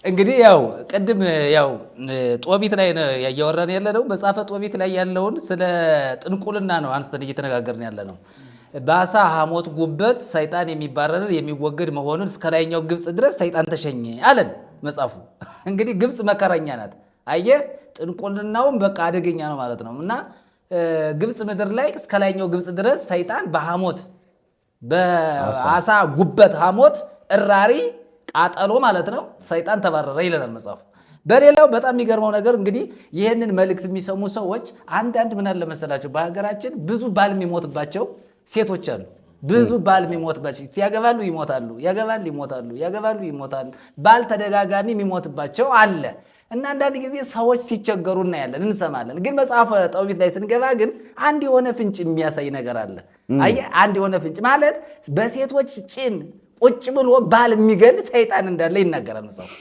እንግዲህ ያው ቅድም ያው ጦቢት ላይ ያያወራን ያለ ነው። መጽሐፈ ጦቢት ላይ ያለውን ስለ ጥንቁልና ነው አንስተን እየተነጋገርን ያለ ነው። በአሳ ሐሞት ጉበት ሰይጣን የሚባረር የሚወገድ መሆኑን እስከ ላይኛው ግብፅ ድረስ ሰይጣን ተሸኘ አለን መጽሐፉ። እንግዲህ ግብፅ መከረኛ ናት። አየህ ጥንቁልናውም በቃ አደገኛ ነው ማለት ነው። እና ግብፅ ምድር ላይ እስከ ላይኛው ግብፅ ድረስ ሰይጣን በሐሞት በአሳ ጉበት ሐሞት እራሪ ቃጠሎ ማለት ነው ሰይጣን ተባረረ ይለናል መጽሐፉ። በሌላው በጣም የሚገርመው ነገር እንግዲህ ይህንን መልእክት የሚሰሙ ሰዎች አንዳንድ ምን አለ መሰላቸው፣ በሀገራችን ብዙ ባል የሚሞትባቸው ሴቶች አሉ። ብዙ ባል የሚሞትባቸው ያገባሉ፣ ይሞታሉ፣ ያገባሉ፣ ይሞታሉ፣ ያገባሉ፣ ይሞታሉ። ባል ተደጋጋሚ የሚሞትባቸው አለ። እና አንዳንድ ጊዜ ሰዎች ሲቸገሩ እናያለን፣ እንሰማለን። ግን መጽሐፈ ጦቢት ላይ ስንገባ ግን አንድ የሆነ ፍንጭ የሚያሳይ ነገር አለ። አየህ አንድ የሆነ ፍንጭ ማለት በሴቶች ጭን ቁጭ ብሎ ባል የሚገል ሰይጣን እንዳለ ይናገራል መጽሐፉ።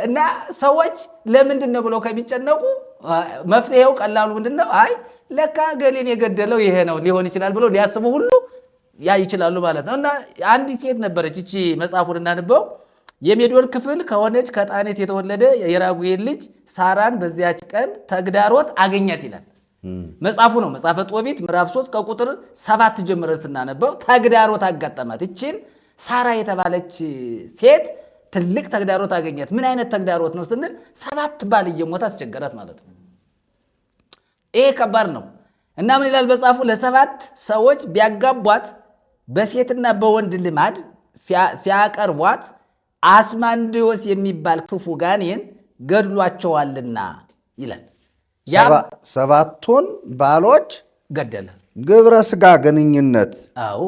እና ሰዎች ለምንድን ነው ብለው ከሚጨነቁ መፍትሄው ቀላሉ ምንድን ነው? አይ ለካ ገሌን የገደለው ይሄ ነው ሊሆን ይችላል ብለው ሊያስቡ ሁሉ ያ ይችላሉ ማለት ነው። እና አንዲት ሴት ነበረች፣ እቺ መጽሐፉን እናንበው። የሜዶን ክፍል ከሆነች ከጣኔስ የተወለደ የራጉኤል ልጅ ሳራን በዚያች ቀን ተግዳሮት አገኛት ይላል መጽሐፉ ነው። መጽሐፈ ጦቢት ምዕራፍ 3 ከቁጥር 7 ጀምረን ስናነበው ተግዳሮት አጋጠማት። እችን ሳራ የተባለች ሴት ትልቅ ተግዳሮት አገኛት። ምን አይነት ተግዳሮት ነው ስንል 7 ባል እየሞተ አስቸገራት ማለት ነው። ይሄ ከባድ ነው። እና ምን ይላል መጽሐፉ? ለ7 ሰዎች ቢያጋቧት በሴትና በወንድ ልማድ ሲያቀርቧት አስማንዲዮስ የሚባል ክፉ ጋኔን ገድሏቸዋልና ይላል። 7ቱን ባሎች ገደለ። ግብረ ስጋ ግንኙነት አዎ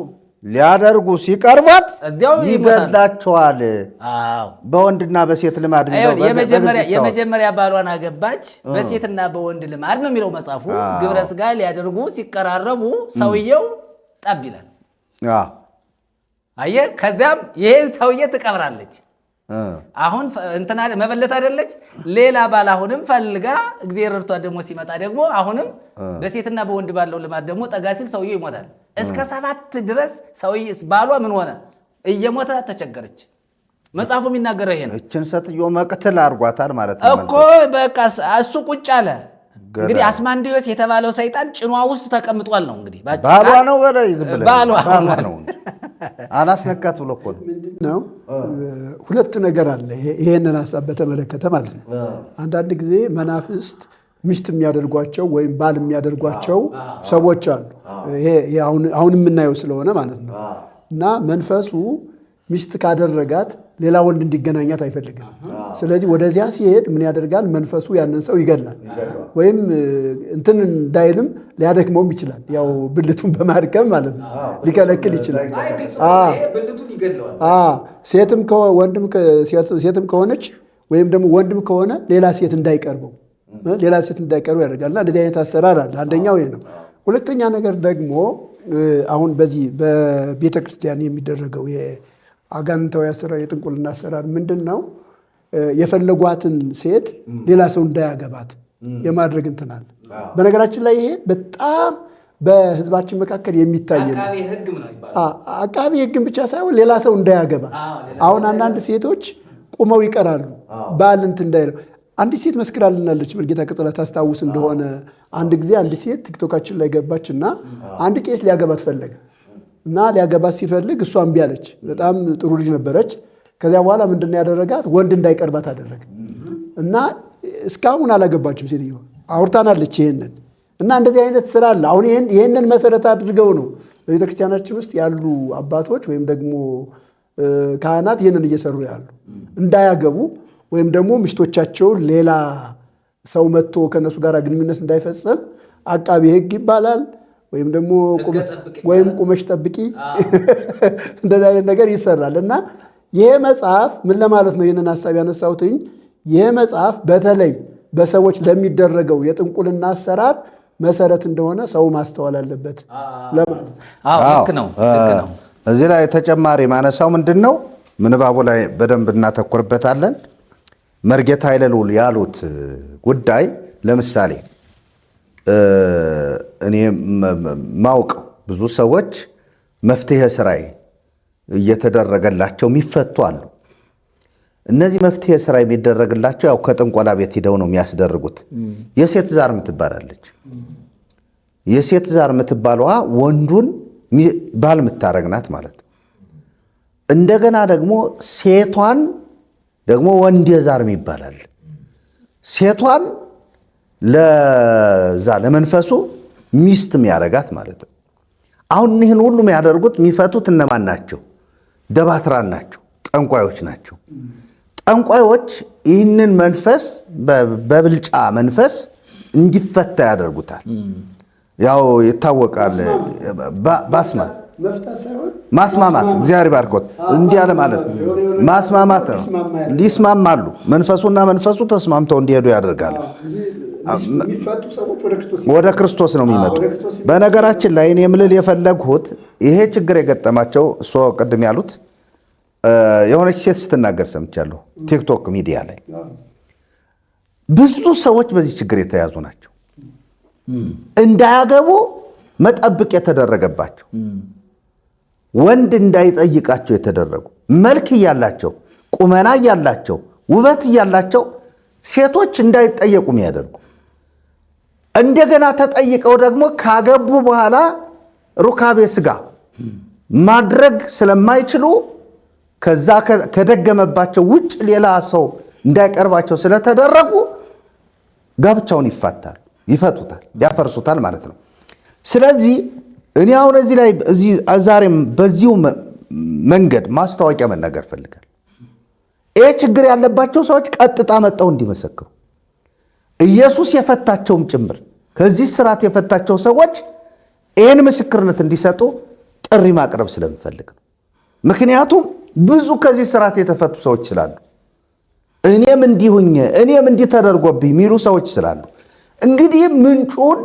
ሊያደርጉ ሲቀርቧት ይገድላቸዋል። በወንድና በሴት ልማድ የመጀመሪያ ባሏን አገባች በሴትና በወንድ ልማድ ነው የሚለው መጽሐፉ። ግብረ ስጋ ሊያደርጉ ሲቀራረቡ ሰውየው ጠብ ይላል። አየህ፣ ከዚያም ይሄን ሰውዬ ትቀብራለች። አሁን እንትና መበለት አይደለች፣ ሌላ ባል አሁንም ፈልጋ እግዚአብሔር ረድቷ ደግሞ ሲመጣ ደግሞ አሁንም በሴትና በወንድ ባለው ልማድ ደግሞ ጠጋ ሲል ሰውየው ይሞታል። እስከ 7 ድረስ ሰውዬ ባሏ ምን ሆነ? እየሞተ ተቸገረች። መጽሐፉ የሚናገረው ይሄ ነው። እችን ሴትዮ መቅትል አድርጓታል ማለት ነው እኮ። በቃ እሱ ቁጭ አለ። እንግዲህ አስማንዲዮስ የተባለው ሰይጣን ጭኗ ውስጥ ተቀምጧል ነው እንግዲህ ባሏ ነው ባሏ ነው አላስነካት ብሎ እኮ ነው። ሁለት ነገር አለ ይሄንን ሐሳብ በተመለከተ ማለት ነው። አንዳንድ ጊዜ መናፍስት ሚስት የሚያደርጓቸው ወይም ባል የሚያደርጓቸው ሰዎች አሉ። ይሄ አሁን የምናየው ስለሆነ ማለት ነው። እና መንፈሱ ሚስት ካደረጋት ሌላ ወንድ እንዲገናኛት አይፈልግም። ስለዚህ ወደዚያ ሲሄድ ምን ያደርጋል? መንፈሱ ያንን ሰው ይገላል። ወይም እንትን እንዳይልም ሊያደክመውም ይችላል። ያው ብልቱን በማድከም ማለት ነው ሊከለክል ይችላል። ሴትም ከሆነች ወይም ደግሞ ወንድም ከሆነ ሌላ ሴት እንዳይቀርበው ያደርጋል። እና እንደዚህ አይነት አሰራር አለ። አንደኛው ይሄ ነው። ሁለተኛ ነገር ደግሞ አሁን በዚህ በቤተ ክርስቲያን የሚደረገው አጋንንታዊ አሰራር የጥንቁልና አሰራር ምንድን ነው? የፈለጓትን ሴት ሌላ ሰው እንዳያገባት የማድረግ እንትን አለ። በነገራችን ላይ ይሄ በጣም በሕዝባችን መካከል የሚታይ ነው። አቃቢ ሕግም ብቻ ሳይሆን ሌላ ሰው እንዳያገባት። አሁን አንዳንድ ሴቶች ቁመው ይቀራሉ ባል እንትን እንዳይለው። አንዲት ሴት መስክራልናለች። መርጌታ ቅጠላ ታስታውስ እንደሆነ አንድ ጊዜ አንድ ሴት ቲክቶካችን ላይ ገባች እና አንድ ቄስ ሊያገባት ፈለገ እና ሊያገባት ሲፈልግ እሷ እምቢ አለች። በጣም ጥሩ ልጅ ነበረች። ከዚያ በኋላ ምንድነው ያደረጋት? ወንድ እንዳይቀርባት አደረገ እና እስካሁን አላገባችም። ሴትዮ አውርታናለች ይሄንን። እና እንደዚህ አይነት ስራ አለ። አሁን ይሄንን መሰረት አድርገው ነው በቤተክርስቲያናችን ውስጥ ያሉ አባቶች ወይም ደግሞ ካህናት ይሄንን እየሰሩ ያሉ። እንዳያገቡ ወይም ደግሞ ሚስቶቻቸውን ሌላ ሰው መጥቶ ከነሱ ጋር ግንኙነት እንዳይፈጽም አቃቤ ሕግ ይባላል ወይም ደግሞ ቁመሽ ጠብቂ እንደዚህ አይነት ነገር ይሰራል። እና ይሄ መጽሐፍ ምን ለማለት ነው ይህንን ሐሳብ ያነሳሁትኝ? ይሄ መጽሐፍ በተለይ በሰዎች ለሚደረገው የጥንቁልና አሰራር መሰረት እንደሆነ ሰው ማስተዋል አለበት ለማለት። ልክ ነው። እዚህ ላይ ተጨማሪ ማነሳው ምንድን ነው? ምንባቡ ላይ በደንብ እናተኩርበታለን። መርጌታ ኃይለ ልዑል ያሉት ጉዳይ ለምሳሌ እኔ ማውቀው ብዙ ሰዎች መፍትሄ ስራይ እየተደረገላቸው የሚፈቱ አሉ። እነዚህ መፍትሄ ስራ የሚደረግላቸው ያው ከጥንቆላ ቤት ሂደው ነው የሚያስደርጉት። የሴት ዛር ምትባላለች። የሴት ዛር ምትባለዋ ወንዱን ባል ምታረግናት ማለት። እንደገና ደግሞ ሴቷን ደግሞ ወንድ የዛር ይባላል። ሴቷን ለመንፈሱ ሚስት የሚያረጋት ማለት ነው። አሁን ይህን ሁሉ የሚያደርጉት የሚፈቱት እነማን ናቸው? ደባትራን ናቸው፣ ጠንቋዮች ናቸው። ጠንቋዮች ይህንን መንፈስ በብልጫ መንፈስ እንዲፈታ ያደርጉታል። ያው ይታወቃል። ማስማማት እግዚአብሔር ባርኮት እንዲህ ያለ ማለት ማስማማት ነው። ይስማማሉ። መንፈሱና መንፈሱ ተስማምተው እንዲሄዱ ያደርጋሉ። ወደ ክርስቶስ ነው የሚመጡ። በነገራችን ላይ እኔ የምልል የፈለግሁት ይሄ ችግር የገጠማቸው እሱ ቅድም ያሉት የሆነች ሴት ስትናገር ሰምቻለሁ ቲክቶክ ሚዲያ ላይ። ብዙ ሰዎች በዚህ ችግር የተያዙ ናቸው። እንዳያገቡ መጠብቅ የተደረገባቸው፣ ወንድ እንዳይጠይቃቸው የተደረጉ፣ መልክ እያላቸው፣ ቁመና እያላቸው፣ ውበት እያላቸው ሴቶች እንዳይጠየቁ የሚያደርጉ፣ እንደገና ተጠይቀው ደግሞ ካገቡ በኋላ ሩካቤ ስጋ ማድረግ ስለማይችሉ ከዛ ከደገመባቸው ውጭ ሌላ ሰው እንዳይቀርባቸው ስለተደረጉ ጋብቻውን ይፈቱታል፣ ያፈርሱታል ማለት ነው። ስለዚህ እኔ አሁን እዚህ ላይ ዛሬም በዚሁ መንገድ ማስታወቂያ መናገር ፈልጋል። ይህ ችግር ያለባቸው ሰዎች ቀጥታ መጠው እንዲመሰክሩ ኢየሱስ የፈታቸውም ጭምር ከዚህ ስርዓት የፈታቸው ሰዎች ይህን ምስክርነት እንዲሰጡ ጥሪ ማቅረብ ስለምፈልግ ነው። ምክንያቱም ብዙ ከዚህ ስርዓት የተፈቱ ሰዎች ስላሉ፣ እኔም እንዲሁኝ እኔም እንዲህ ተደርጎብኝ የሚሉ ሰዎች ስላሉ፣ እንግዲህ ምንጩን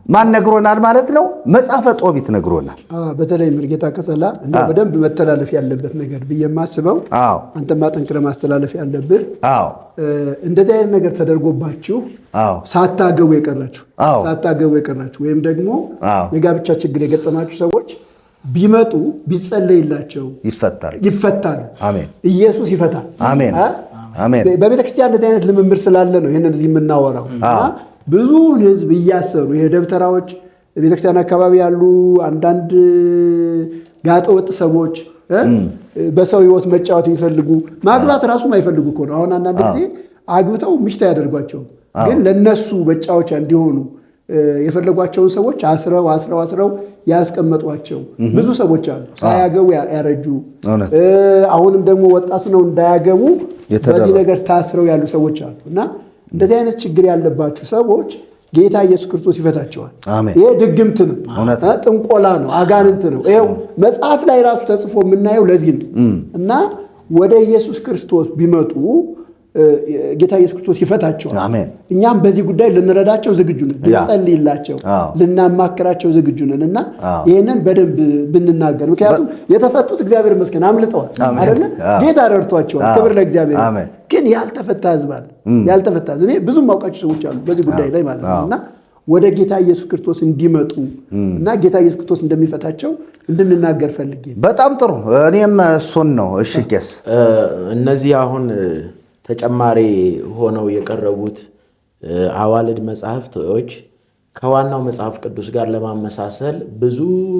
ማን ነግሮናል ማለት ነው? መጽሐፈ ጦቢት ነግሮናል። በተለይ መርጌታ ቀጸላ እና በደንብ መተላለፍ ያለበት ነገር ብዬ የማስበው አንተም ማጠንክረ ማስተላለፍ ያለብህ እንደዚህ አይነት ነገር ተደርጎባችሁ ሳታገቡ የቀራችሁ ወይም ደግሞ የጋብቻ ችግር የገጠማችሁ ሰዎች ቢመጡ ቢጸለይላቸው ይፈታሉ። አሜን። ኢየሱስ ይፈታል። አሜን። አሜን። በቤተክርስቲያን እንደዚህ አይነት ልምምድ ስላለ ነው ይሄንን እዚህ የምናወራው። ብዙውን ህዝብ እያሰሩ ይሄ ደብተራዎች ቤተክርስቲያን አካባቢ ያሉ አንዳንድ ጋጠወጥ ሰዎች በሰው ህይወት መጫወት የሚፈልጉ ማግባት ራሱ ማይፈልጉ እኮ ነው። አሁን አንዳንድ ጊዜ አግብተው ሚስት ያደርጓቸው ግን ለነሱ መጫወቻ እንዲሆኑ የፈለጓቸውን ሰዎች አስረው ያስቀመጧቸው ብዙ ሰዎች አሉ። ሳያገቡ ያረጁ፣ አሁንም ደግሞ ወጣቱ ነው እንዳያገቡ በዚህ ነገር ታስረው ያሉ ሰዎች አሉ። እና እንደዚህ አይነት ችግር ያለባችሁ ሰዎች ጌታ ኢየሱስ ክርስቶስ ይፈታቸዋል። ይሄ ድግምት ነው፣ ጥንቆላ ነው፣ አጋንንት ነው። ይሄው መጽሐፍ ላይ ራሱ ተጽፎ የምናየው ለዚህ ነው። እና ወደ ኢየሱስ ክርስቶስ ቢመጡ ጌታ ኢየሱስ ክርስቶስ ይፈታቸዋል። እኛም በዚህ ጉዳይ ልንረዳቸው ዝግጁ ነን፣ ልንጸልይላቸው፣ ልናማክራቸው ዝግጁ ነን። እና ይህንን በደንብ ብንናገር፣ ምክንያቱም የተፈቱት እግዚአብሔር ይመስገን አምልጠዋል አይደለ? ጌታ ረድቷቸዋል። ክብር ለእግዚአብሔር። ግን ያልተፈታ ህዝብ አለ። ያልተፈታ እኔ ብዙ ማውቃቸው ሰዎች አሉ በዚህ ጉዳይ ላይ ማለት ነው። እና ወደ ጌታ ኢየሱስ ክርስቶስ እንዲመጡ እና ጌታ ኢየሱስ ክርስቶስ እንደሚፈታቸው እንድንናገር ፈልጌ። በጣም ጥሩ። እኔም እሱን ነው። እሺ ቄስ፣ እነዚህ አሁን ተጨማሪ ሆነው የቀረቡት አዋልድ መጽሐፍቶች ከዋናው መጽሐፍ ቅዱስ ጋር ለማመሳሰል ብዙ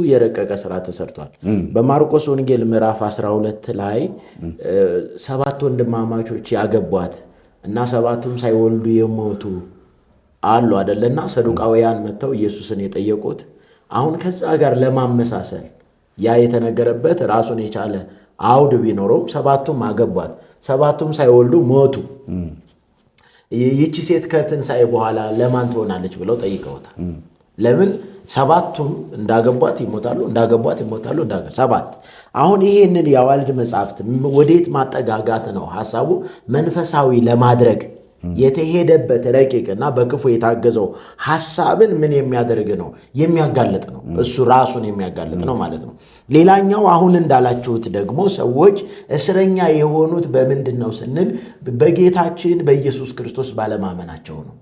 የረቀቀ ስራ ተሰርቷል። በማርቆስ ወንጌል ምዕራፍ 12 ላይ 7 ወንድማማቾች ያገቧት እና 7ቱም ሳይወልዱ የሞቱ አሉ አይደለና ሰዱቃውያን መጥተው ኢየሱስን የጠየቁት። አሁን ከዛ ጋር ለማመሳሰል ያ የተነገረበት ራሱን የቻለ አውድ ቢኖረውም 7ቱም አገቧት፣ 7ቱም ሳይወልዱ ሞቱ። ይቺ ሴት ከትንሣኤ በኋላ ለማን ትሆናለች ብለው ጠይቀውታል። ለምን 7ቱም እንዳገቧት ይሞታሉ፣ እንዳገቧት ይሞታሉ፣ 7። አሁን ይሄንን የአዋልድ መጽሐፍት ወዴት ማጠጋጋት ነው ሐሳቡ? መንፈሳዊ ለማድረግ የተሄደበት ረቂቅና በክፉ የታገዘው ሐሳብን ምን የሚያደርግ ነው? የሚያጋልጥ ነው። እሱ ራሱን የሚያጋልጥ ነው ማለት ነው። ሌላኛው አሁን እንዳላችሁት ደግሞ ሰዎች እስረኛ የሆኑት በምንድን ነው ስንል በጌታችን በኢየሱስ ክርስቶስ ባለማመናቸው ነው።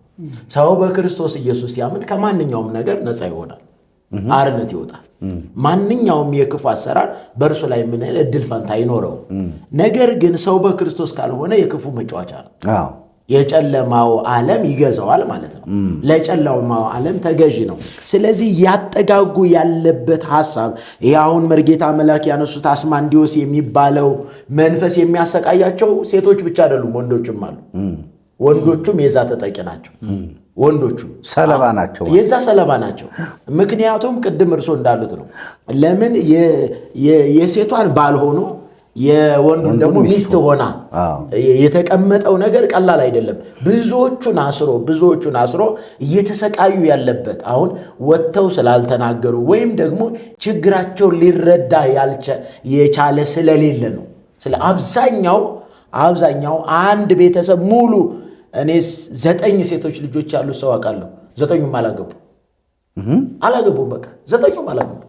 ሰው በክርስቶስ ኢየሱስ ሲያምን ከማንኛውም ነገር ነፃ ይሆናል። አርነት ይወጣል። ማንኛውም የክፉ አሰራር በእርሱ ላይ ምን እድል ፈንታ አይኖረው። ነገር ግን ሰው በክርስቶስ ካልሆነ የክፉ መጫወቻ ነው። የጨለማው ዓለም ይገዛዋል ማለት ነው። ለጨለማው ዓለም ተገዢ ነው። ስለዚህ ያጠጋጉ ያለበት ሐሳብ ይሄ አሁን መርጌታ መላክ ያነሱት አስማንዲዮስ የሚባለው መንፈስ የሚያሰቃያቸው ሴቶች ብቻ አይደሉም፣ ወንዶችም አሉ። ወንዶቹም የዛ ተጠቂ ናቸው። ወንዶቹ ሰለባ ናቸው፣ የዛ ሰለባ ናቸው። ምክንያቱም ቅድም እርሶ እንዳሉት ነው። ለምን የሴቷን ባል ሆኖ የወንዱን ደግሞ ሚስት ሆና የተቀመጠው ነገር ቀላል አይደለም። ብዙዎቹን አስሮ እየተሰቃዩ ያለበት አሁን ወጥተው ስላልተናገሩ ወይም ደግሞ ችግራቸውን ሊረዳ የቻለ ስለሌለ ነው። ስለ አብዛኛው አንድ ቤተሰብ ሙሉ እኔ 9 ሴቶች ልጆች ያሉት ሰው አውቃለሁ። 9ኙም አላገቡም። በቃ 9ኙም አላገቡ፣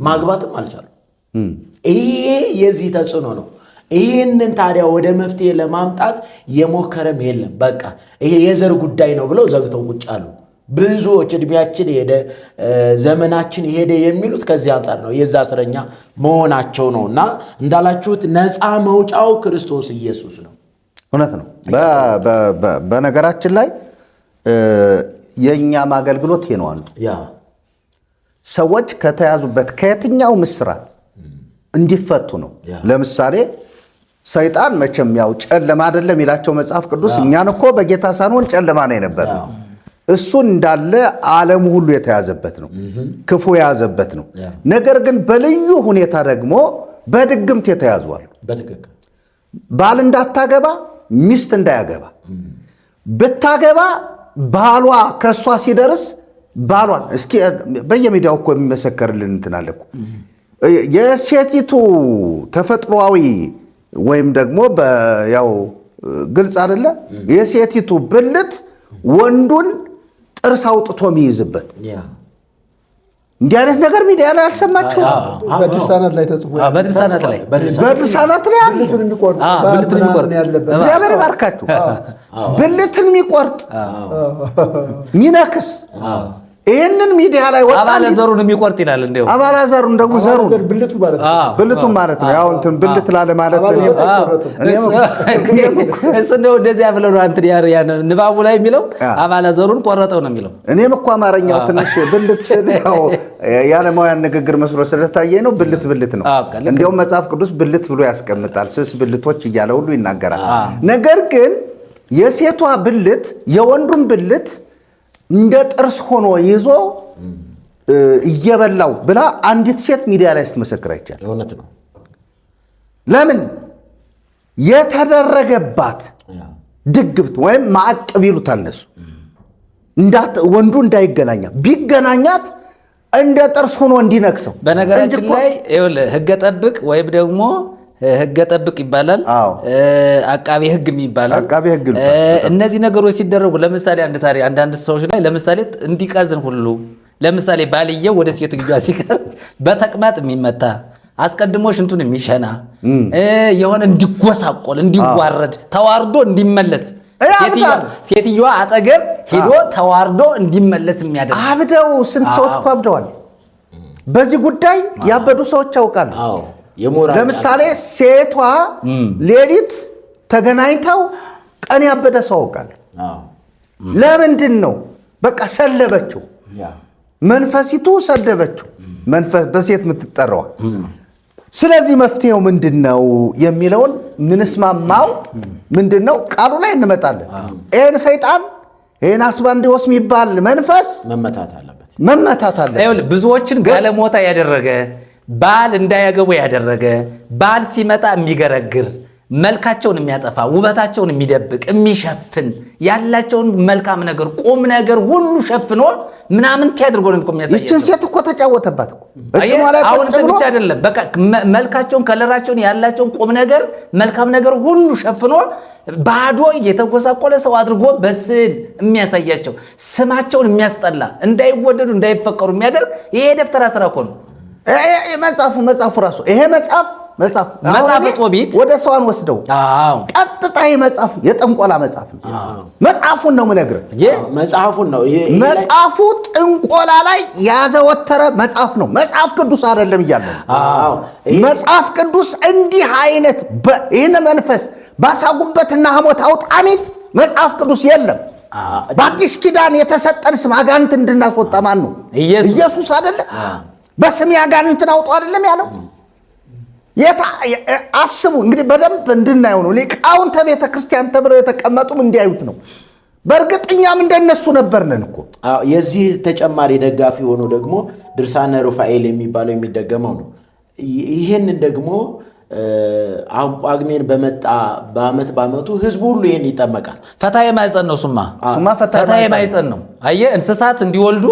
ማግባትም አልቻሉ። ይሄ የዚህ ተጽዕኖ ነው። ይህንን ታዲያ ወደ መፍትሄ ለማምጣት የሞከረም የለም። በቃ ይሄ የዘር ጉዳይ ነው ብለው ዘግተው ቁጭ አሉ። ብዙዎች እድሜያችን ሄደ፣ ዘመናችን ሄደ የሚሉት ከዚህ አንጻር ነው፣ የዛ እስረኛ መሆናቸው ነው። እና እንዳላችሁት ነፃ መውጫው ክርስቶስ ኢየሱስ ነው። እውነት ነው። በነገራችን ላይ የእኛም አገልግሎት ይሄ ነው። አንዱ ሰዎች ከተያዙበት ከየትኛው ምስራት እንዲፈቱ ነው። ለምሳሌ ሰይጣን መቼም ያው ጨለማ አይደለም ይላቸው መጽሐፍ ቅዱስ። እኛን እኮ በጌታ ሳንሆን ጨለማ ነው የነበር። እሱን እንዳለ ዓለም ሁሉ የተያዘበት ነው፣ ክፉ የያዘበት ነው። ነገር ግን በልዩ ሁኔታ ደግሞ በድግምት የተያዙዋል። ባል እንዳታገባ፣ ሚስት እንዳያገባ፣ ብታገባ ባሏ ከእሷ ሲደርስ ባሏን እስኪ በየሚዲያው እኮ የሚመሰከርልን እንትን አለ እኮ የሴቲቱ ተፈጥሯዊ ወይም ደግሞ ያው ግልጽ አይደለ የሴቲቱ ብልት ወንዱን ጥርስ አውጥቶ የሚይዝበት እንዲህ አይነት ነገር ሚዲያ ላይ አልሰማችሁ? በድርሳናት ላይ ተጽፎ በድርሳናት ላይ አለ። ብልትን የሚቆርጥ እግዚአብሔር ይባርካችሁ። ብልትን የሚቆርጥ ሚነክስ ይሄንን ሚዲያ ላይ ወጣ። አባለ ዘሩን የሚቆርጥ ይላል። እንደው አባለ ዘሩን ደግሞ ዘሩን ብልቱ ማለት ነው። ያው እንትን ብልት ላለ ማለት እሱ ነው እንደዚያ ብለው ነው እንትን ያ ንባቡ ላይ የሚለው አባለ ዘሩን ቆረጠው ነው የሚለው። እኔም እኮ አማርኛው ትንሽ ብልት ነው የዓለማውያን ንግግር መስሎ ስለታየኝ ነው። ብልት ነው። እንዲያውም መጽሐፍ ቅዱስ ብልት ብሎ ያስቀምጣል። ስስ ብልቶች እያለ ሁሉ ይናገራል። ነገር ግን የሴቷ ብልት የወንዱን ብልት እንደ ጥርስ ሆኖ ይዞ እየበላው ብላ አንዲት ሴት ሚዲያ ላይ ስትመሰክር አይቻል። እውነት ነው። ለምን የተደረገባት ድግብት ወይም ማዕቀብ ይሉታል እነሱ። ወንዱ እንዳይገናኛት ቢገናኛት እንደ ጥርስ ሆኖ እንዲነክሰው። በነገራችን ላይ ሕገ ጠብቅ ወይም ደግሞ ሕገ ጠብቅ ይባላል። አቃቤ ሕግ ይባላል። እነዚህ ነገሮች ሲደረጉ ለምሳሌ አንዳንድ ሰዎች ላይ ለምሳሌ እንዲቀዝን ሁሉ ለምሳሌ ባልየው ወደ ሴትዮዋ ሲቀርብ በተቅማጥ የሚመታ አስቀድሞ ሽንቱን የሚሸና የሆነ እንዲጎሳቆል እንዲዋረድ ተዋርዶ እንዲመለስ ሴትዮዋ አጠገብ ሄዶ ተዋርዶ እንዲመለስ የሚያደርግ አብደው ስንት ሰዎች እኮ አብደዋል። በዚህ ጉዳይ ያበዱ ሰዎች ያውቃሉ። ለምሳሌ ሴቷ ሌሊት ተገናኝተው ቀን ያበደ ሰው ያውቃል። ለምንድን ነው? በቃ ሰለበችው፣ መንፈሲቱ ሰደበችው፣ በሴት የምትጠራዋ። ስለዚህ መፍትሄው ምንድነው የሚለውን ምንስማማው ምንድነው? ቃሉ ላይ እንመጣለን። ይሄን ሰይጣን ይሄን አስማንዲዮስ የሚባል መንፈስ መመታት አለበት። ብዙዎችን ጋለሞታ ያደረገ ባል እንዳያገቡ ያደረገ ባል ሲመጣ የሚገረግር መልካቸውን የሚያጠፋ ውበታቸውን የሚደብቅ የሚሸፍን ያላቸውን መልካም ነገር ቁም ነገር ሁሉ ሸፍኖ ምናምን ያድርጎ ነው የሚያሳየው። እቺን ሴት እኮ ተጫወተባት እኮ አሁን ብቻ አይደለም። በቃ መልካቸውን ከለራቸውን ያላቸውን ቁም ነገር መልካም ነገር ሁሉ ሸፍኖ ባዶ የተጎሳቆለ ሰው አድርጎ በስዕል የሚያሳያቸው ስማቸውን የሚያስጠላ እንዳይወደዱ እንዳይፈቀሩ የሚያደርግ ይሄ ደፍተራ ስራ እኮ ነው። መጽሐፉ ራሱ ይሄ መጽሐፍ መጽሐፈ ጦቢት ወደ ሰዋን ወስደው ቀጥታ መጽሐፍ የጠንቆላ መጽሐፍ ነው። መጽሐፉን ነው የምነግርህ። መጽሐፉን ነው። መጽሐፉ ጥንቆላ ላይ ያዘወተረ መጽሐፍ ነው። መጽሐፍ ቅዱስ አይደለም እያለ መጽሐፍ ቅዱስ እንዲህ አይነት ይህን መንፈስ ባሳጉበትና ሐሞት አውጣሚ መጽሐፍ ቅዱስ የለም። በአዲስ ኪዳን የተሰጠን ስም አጋንንት እንድናስወጣ ማን ነው? ኢየሱስ አይደለም? በስም አጋንንትን አውጡ አይደለም ያለው? አስቡ እንግዲህ በደንብ እንድናየው ነው። ሊቃውንተ ቤተ ክርስቲያን ተብለው የተቀመጡም እንዲያዩት ነው። በእርግጠኛም እንደነሱ ነበርነን እኮ። የዚህ ተጨማሪ ደጋፊ ሆኖ ደግሞ ድርሳነ ሩፋኤል የሚባለው የሚደገመው ነው። ይህንን ደግሞ አሁን ጳጉሜን በመጣ በዓመቱ ህዝቡ ሁሉ ይሄን ይጠመቃል። ፈታዬ ማይፀን ነው። ሱማ ፈታዬ ማይፀን ነው። አየህ እንስሳት እንዲወልዱ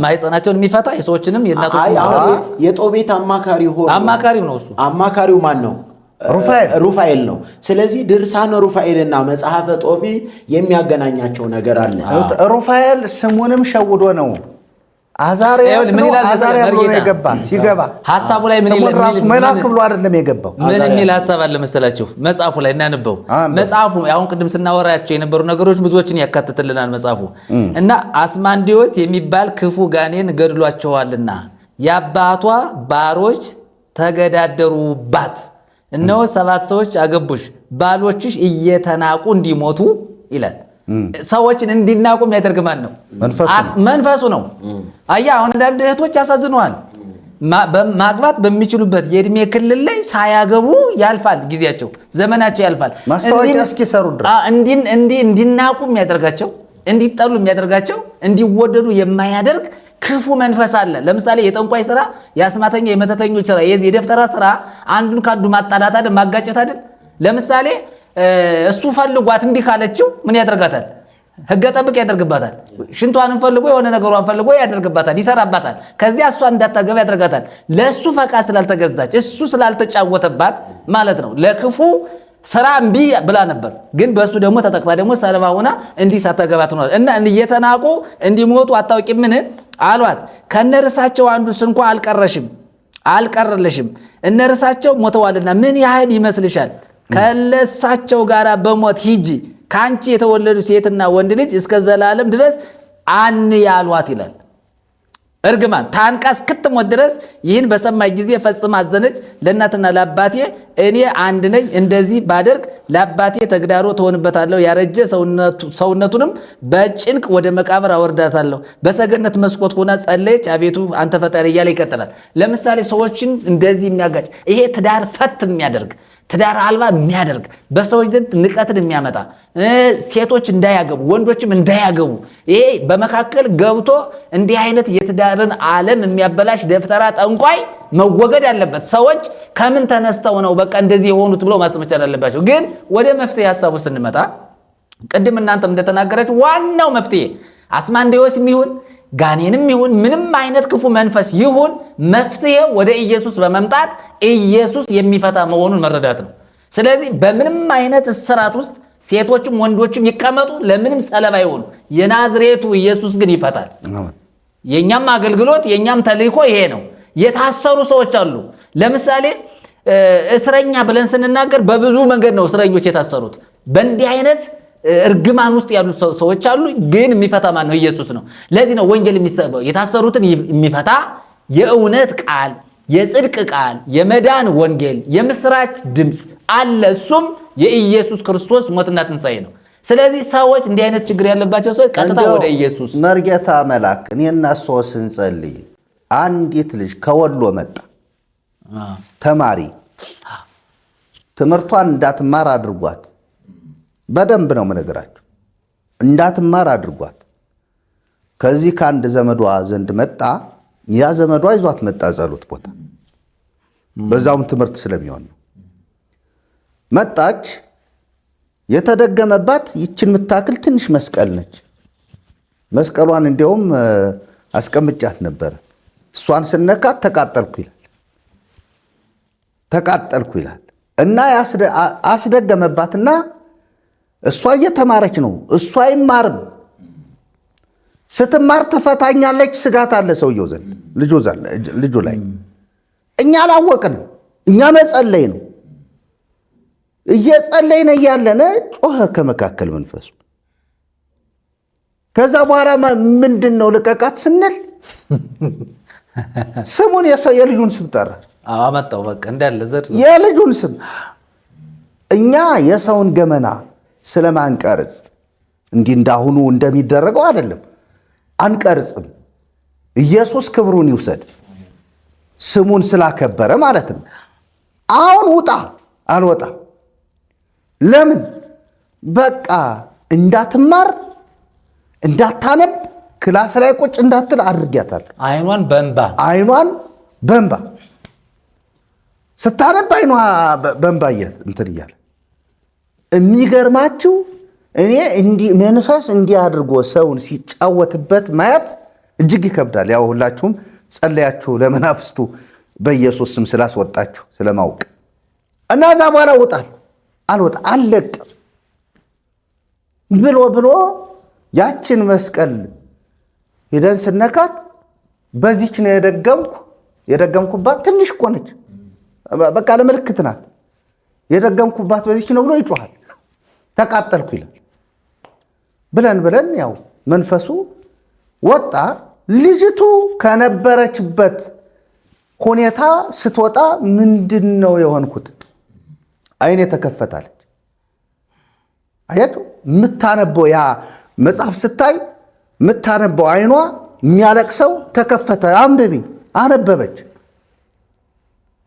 ማይፀናቸውን የሚፈታ የሰዎችንም የእናቶችን የጦቢት አማካሪው ነው። እሱ አማካሪው ማን ነው? ሩፋኤል ነው። ስለዚህ ድርሳነ ሩፋኤልና መጽሐፈ ጦፊ የሚያገናኛቸው ነገር አለ። ሩፋኤል ስሙንም ሸውዶ ነው አዛሪያስ ነው። አዛሪያ ብሎ የገባ ሲገባ ሐሳቡ ላይ ምን ይላል? ራሱ መልአክ ብሎ አይደለም የገባው። ምን የሚል ሐሳብ አለ መሰላችሁ? መጽሐፉ ላይ እናንበው። መጽሐፉ አሁን ቅድም ስናወራቸው የነበሩ ነገሮች ብዙዎችን ያካትትልናል መጽሐፉ እና አስማንዲዮስ የሚባል ክፉ ጋኔን ገድሏቸዋልና የአባቷ ባሮች ተገዳደሩባት። እነሆ 7 ሰዎች አገቡሽ፣ ባሎችሽ እየተናቁ እንዲሞቱ ይላል። ሰዎችን እንዲናቁ የሚያደርግ ማን ነው? መንፈሱ ነው። አየህ አሁን አንዳንድ እህቶች ያሳዝነዋል። ማግባት በሚችሉበት የእድሜ ክልል ላይ ሳያገቡ ያልፋል ጊዜያቸው፣ ዘመናቸው ያልፋል። ማስታወቂያ እስኪሰሩ ድረስ እንዲናቁ የሚያደርጋቸው፣ እንዲጠሉ የሚያደርጋቸው፣ እንዲወደዱ የማያደርግ ክፉ መንፈስ አለ። ለምሳሌ የጠንቋይ ስራ፣ የአስማተኛ የመተተኞች ስራ፣ የዚህ የደፍተራ ስራ አንዱን ካንዱ ማጣላት አይደል? ማጋጨት አይደል? ለምሳሌ እሱ ፈልጓት እምቢ ካለችው ምን ያደርጋታል? ህገ ጠብቅ ያደርግባታል። ሽንቷንም ፈልጎ የሆነ ነገሯን ፈልጎ ያደርግባታል፣ ይሰራባታል። ከዚያ እሷን እንዳታገባ ያደርጋታል። ለእሱ ፈቃድ ስላልተገዛች እሱ ስላልተጫወተባት ማለት ነው። ለክፉ ስራ እምቢ ብላ ነበር፣ ግን በእሱ ደግሞ ተጠቅታ ደግሞ ሰለባ ሆና እንዲህ ሳታገባ ትኖራለች። እና እየተናቁ እንዲሞቱ አታውቂምን አሏት። ከነርሳቸው አንዱስ እንኳ አልቀረልሽም፣ እነርሳቸው ሞተዋልና ምን ያህል ይመስልሻል? ከለሳቸው ጋር በሞት ሂጂ፣ ከአንቺ የተወለዱ ሴትና ወንድ ልጅ እስከ ዘላለም ድረስ አንያሏት ይላል። እርግማን ታንቃ እስክትሞት ድረስ ይህን በሰማች ጊዜ ፈጽማ አዘነች። ለእናትና ለአባቴ እኔ አንድ ነኝ፣ እንደዚህ ባደርግ ለአባቴ ተግዳሮ ትሆንበታለሁ። ያረጀ ሰውነቱንም በጭንቅ ወደ መቃብር አወርዳታለሁ። በሰገነት መስኮት ሆና ጸለየች። አቤቱ አንተ ፈጣሪ እያለ ይቀጥላል። ለምሳሌ ሰዎችን እንደዚህ የሚያጋጭ ይሄ ትዳር ፈት የሚያደርግ ትዳር አልባ የሚያደርግ በሰዎች ዘንድ ንቀትን የሚያመጣ ሴቶች እንዳያገቡ ወንዶችም እንዳያገቡ ይሄ በመካከል ገብቶ እንዲህ አይነት የትዳርን ዓለም የሚያበላሽ ደፍተራ ጠንቋይ መወገድ አለበት። ሰዎች ከምን ተነስተው ነው በቃ እንደዚህ የሆኑት ብለው ማሰብ መቻል አለባቸው። ግን ወደ መፍትሄ ሐሳቡ ስንመጣ ቅድም እናንተም እንደተናገራችሁ ዋናው መፍትሄ አስማንዴዎስም ይሁን ጋኔንም ይሁን ምንም አይነት ክፉ መንፈስ ይሁን መፍትሄ ወደ ኢየሱስ በመምጣት ኢየሱስ የሚፈታ መሆኑን መረዳት ነው። ስለዚህ በምንም አይነት እስራት ውስጥ ሴቶችም ወንዶችም ይቀመጡ፣ ለምንም ሰለባ ይሆኑ፣ የናዝሬቱ ኢየሱስ ግን ይፈታል። የኛም አገልግሎት የኛም ተልእኮ ይሄ ነው። የታሰሩ ሰዎች አሉ። ለምሳሌ እስረኛ ብለን ስንናገር በብዙ መንገድ ነው እስረኞች የታሰሩት። በእንዲህ አይነት እርግማን ውስጥ ያሉ ሰዎች አሉ። ግን የሚፈታ ማን ነው? ኢየሱስ ነው። ለዚህ ነው ወንጌል የሚሰበው የታሰሩትን የሚፈታ የእውነት ቃል፣ የጽድቅ ቃል፣ የመዳን ወንጌል፣ የምስራች ድምፅ አለ። እሱም የኢየሱስ ክርስቶስ ሞትና ትንሣኤ ነው። ስለዚህ ሰዎች እንዲህ አይነት ችግር ያለባቸው ሰዎች ቀጥታ ወደ ኢየሱስ መርጌታ መላክ እኔና እሷ ስንጸልይ አንዲት ልጅ ከወሎ መጣ ተማሪ ትምህርቷን እንዳትማር አድርጓት። በደንብ ነው የምነግራችሁ። እንዳትማር አድርጓት። ከዚህ ከአንድ ዘመዷ ዘንድ መጣ። ያ ዘመዷ ይዟት መጣ ጸሎት ቦታ፣ በዛውም ትምህርት ስለሚሆን ነው። መጣች። የተደገመባት ይችን የምታክል ትንሽ መስቀል ነች። መስቀሏን እንዲያውም አስቀምጫት ነበር። እሷን ስነካት ተቃጠልኩ ይላል እና አስደገመባትና እሷ እየተማረች ነው። እሷ አይማርም። ስትማር ትፈታኛለች። ስጋት አለ ሰውየው ዘንድ ልጁ ላይ። እኛ አላወቅንም። እኛ መጸለይ ነው። እየጸለይን እያለን ጮኸ ከመካከል መንፈሱ። ከዛ በኋላ ምንድን ነው ልቀቃት ስንል ስሙን የልጁን ስም ጠራ። አመጣው በቃ እንዳለ የልጁን ስም። እኛ የሰውን ገመና ስለማንቀርጽ እንዲህ እንዳሁኑ እንደሚደረገው አይደለም፣ አንቀርጽም። ኢየሱስ ክብሩን ይውሰድ፣ ስሙን ስላከበረ ማለት ነው። አሁን ውጣ አልወጣም። ለምን? በቃ እንዳትማር እንዳታነብ ክላስ ላይ ቁጭ እንዳትል አድርጊያታለሁ። አይኗን በእንባ ስታነብ አይኗ በእንባ እንትን እያለ የሚገርማችሁ እኔ መንፈስ እንዲህ አድርጎ ሰውን ሲጫወትበት ማየት እጅግ ይከብዳል። ያው ሁላችሁም ጸለያችሁ ለመናፍስቱ በኢየሱስ ስም ስላስወጣችሁ ስለማውቅ እና እዛ በኋላ አልወጣ አልለቅም ብሎ ያችን መስቀል ሄደን ስነካት በዚች ነው የደገምኩባት። ትንሽ እኮ ነች፣ በቃ ለምልክት ናት። የደገምኩባት በዚች ነው ብሎ ይጮሃል። ተቃጠልኩ ይላል ብለን ያው መንፈሱ ወጣ። ልጅቱ ከነበረችበት ሁኔታ ስትወጣ ምንድን ነው የሆንኩት? አይኔ ተከፈታለች። አያችሁ፣ የምታነበው ያ መጽሐፍ ስታይ የምታነበው አይኗ የሚያለቅሰው ተከፈተ። አንብቢ አነበበች።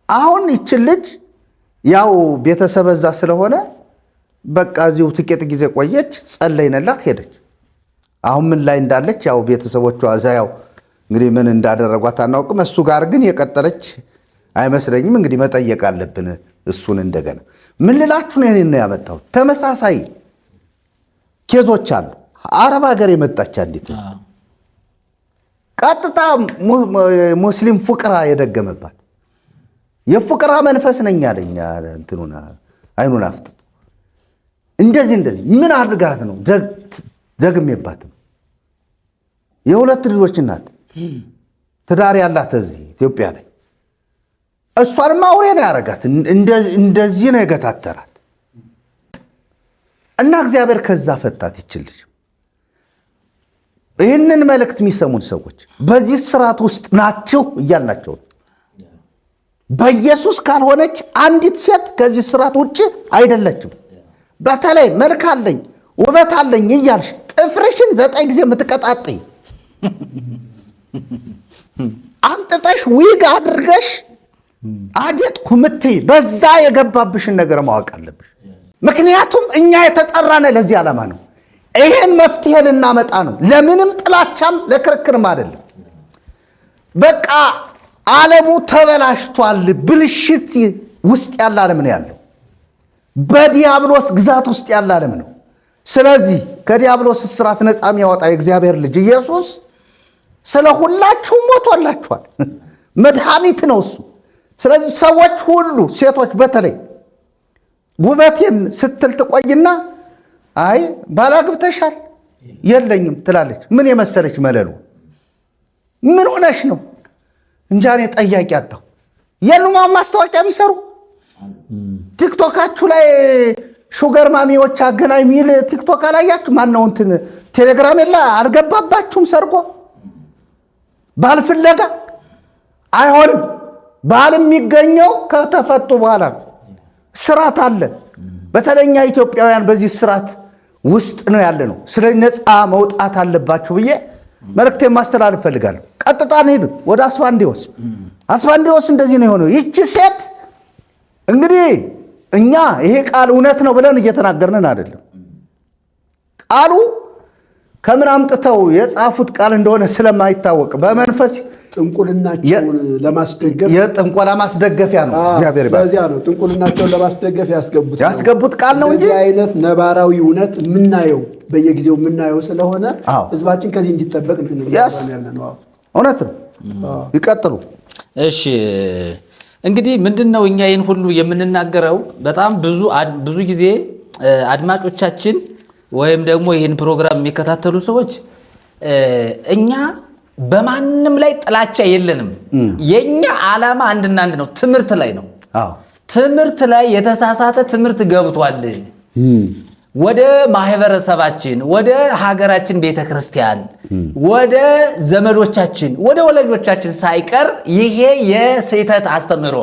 አሁን ይችን ልጅ ያው ቤተሰብ እዛ ስለሆነ በቃ እዚሁ ጥቂት ጊዜ ቆየች፣ ጸለይንላት፣ ሄደች። አሁን ምን ላይ እንዳለች ያው ቤተሰቦቿ እዛ ያው እንግዲህ ምን እንዳደረጓት አናውቅም። እሱ ጋር ግን የቀጠለች አይመስለኝም። እንግዲህ መጠየቅ አለብን እሱን እንደገና። ምን ልላችሁ ነው እኔን ያመጣሁት? ተመሳሳይ ኬዞች አሉ። አረብ ሀገር የመጣች አንዲት ቀጥታ ሙስሊም ፉቅራ የደገመባት የፉቅራ መንፈስ ነኝ አለኝ። እንትኑና አይኑን አፍጥጦ እንደዚህ ምን አድርጋት ነው? ደግሜባትም የሁለት ልጆች እናት ትዳር ያላት እዚህ ኢትዮጵያ ላይ እሷንም አውሬ ነው ያደረጋት። እንደዚህ ነው የገታተራት እና እግዚአብሔር ከዛ ፈታት ይችልሽ። ይህንን መልእክት የሚሰሙን ሰዎች በዚህ ስርዓት ውስጥ ናችሁ እያልናቸው በኢየሱስ ካልሆነች አንዲት ሴት ከዚህ ስርዓት ውጭ አይደለችም። በተለይ መልክ አለኝ ውበት አለኝ እያልሽ ጥፍርሽን 9 ጊዜ የምትቀጣጥኝ አምጥጠሽ ዊግ አድርገሽ አጌጥኩ ምትይ በዛ የገባብሽን ነገር ማወቅ አለብሽ። ምክንያቱም እኛ የተጠራነ ለዚህ ዓላማ ነው። ይሄን መፍትሄ ልናመጣ ነው። ለምንም ጥላቻም ለክርክርም አይደለም። በቃ ዓለሙ ተበላሽቷል። ብልሽት ውስጥ ያለ ዓለም ነው ያለው። በዲያብሎስ ግዛት ውስጥ ያለ ዓለም ነው። ስለዚህ ከዲያብሎስ እስራት ነፃ የሚያወጣ የእግዚአብሔር ልጅ ኢየሱስ ስለ ሁላችሁ ሞቶላችኋል። መድኃኒት ነው እሱ። ስለዚህ ሰዎች ሁሉ ሴቶች በተለይ ውበቴን ስትል ትቆይና አይ ባላግብተሻል የለኝም ትላለች። ምን የመሰለች መለሉ ምን ሆነሽ ነው? እንጃ እኔ ጠያቂ አጣሁ። የሉማ ማስታወቂያ ቢሰሩ ቲክቶካችሁ ላይ ሹገር ማሚዎች አገናኝ ሚል ቲክቶክ አላያችሁ? ማነው እንትን ቴሌግራም የለ አልገባባችሁም? ሰርጎ ባል ፍለጋ አይሆንም። ባል የሚገኘው ከተፈቱ በኋላ ስርዓት አለ። በተለኛ ኢትዮጵያውያን በዚህ ስርዓት ውስጥ ነው ያለ ነው። ስለ ነፃ መውጣት አለባችሁ ብዬ መልእክቴን ማስተላለፍ ፈልጋለሁ። ቀጥታ እንሂድ ወደ አስፋንዲዎስ። አስፋንዲዎስ እንደዚህ ነው የሆነው። ይቺ ሴት እንግዲህ እኛ ይሄ ቃል እውነት ነው ብለን እየተናገርን አይደለም። ቃሉ ከምን አምጥተው የጻፉት ቃል እንደሆነ ስለማይታወቅ በመንፈስ ጥንቁልናቸውን ለማስደገፍ የጥንቆላ ማስደገፊያ ነው። እግዚአብሔር ይባርክ። ለዚያ ነው ጥንቁልናቸውን ለማስደገፍ ያስገቡት ቃል ነው እንጂ አይነት ነባራዊ እውነት የምናየው በየጊዜው የምናየው ስለሆነ ህዝባችን ከዚህ እንዲጠበቅ ነው ያለነው። እውነት ነው። ይቀጥሉ። እሺ እንግዲህ ምንድነው እኛ ይህን ሁሉ የምንናገረው? በጣም ብዙ ጊዜ አድማጮቻችን ወይም ደግሞ ይህን ፕሮግራም የሚከታተሉ ሰዎች እኛ በማንም ላይ ጥላቻ የለንም። የኛ ዓላማ አንድና አንድ ነው፣ ትምህርት ላይ ነው። ትምህርት ላይ የተሳሳተ ትምህርት ገብቷል። ወደ ማህበረሰባችን፣ ወደ ሀገራችን ቤተክርስቲያን፣ ወደ ዘመዶቻችን፣ ወደ ወላጆቻችን ሳይቀር ይሄ የስህተት አስተምህሮ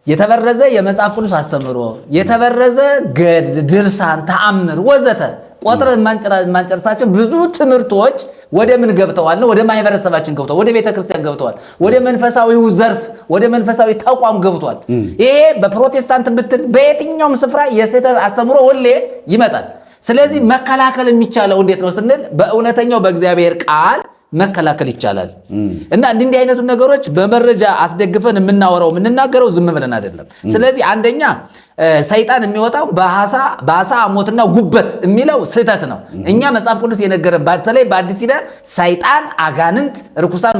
የተበረዘ የመጽሐፍ ቅዱስ አስተምህሮ የተበረዘ ገድል፣ ድርሳን፣ ተአምር ወዘተ ቆጥረን የማንጨርሳቸው ብዙ ትምህርቶች ወደ ምን ገብተዋል? ወደ ማህበረሰባችን ገብተዋል። ወደ ቤተክርስቲያን ገብተዋል። ወደ መንፈሳዊው ዘርፍ፣ ወደ መንፈሳዊ ተቋም ገብቷል። ይሄ በፕሮቴስታንት ብትል በየትኛውም ስፍራ የስህተት አስተምህሮ ሁሌ ይመጣል። ስለዚህ መከላከል የሚቻለው እንዴት ነው ስንል በእውነተኛው በእግዚአብሔር ቃል መከላከል ይቻላል። እና እንዲህ አይነቱ ነገሮች በመረጃ አስደግፈን የምናወራው የምንናገረው ዝም ብለን አይደለም። ስለዚህ አንደኛ ሰይጣን የሚወጣው በአሳ ሐሞትና ጉበት የሚለው ስህተት ነው። እኛ መጽሐፍ ቅዱስ የነገረን በተለይ በአዲስ ኪዳን ሰይጣን፣ አጋንንት፣ ርኩሳን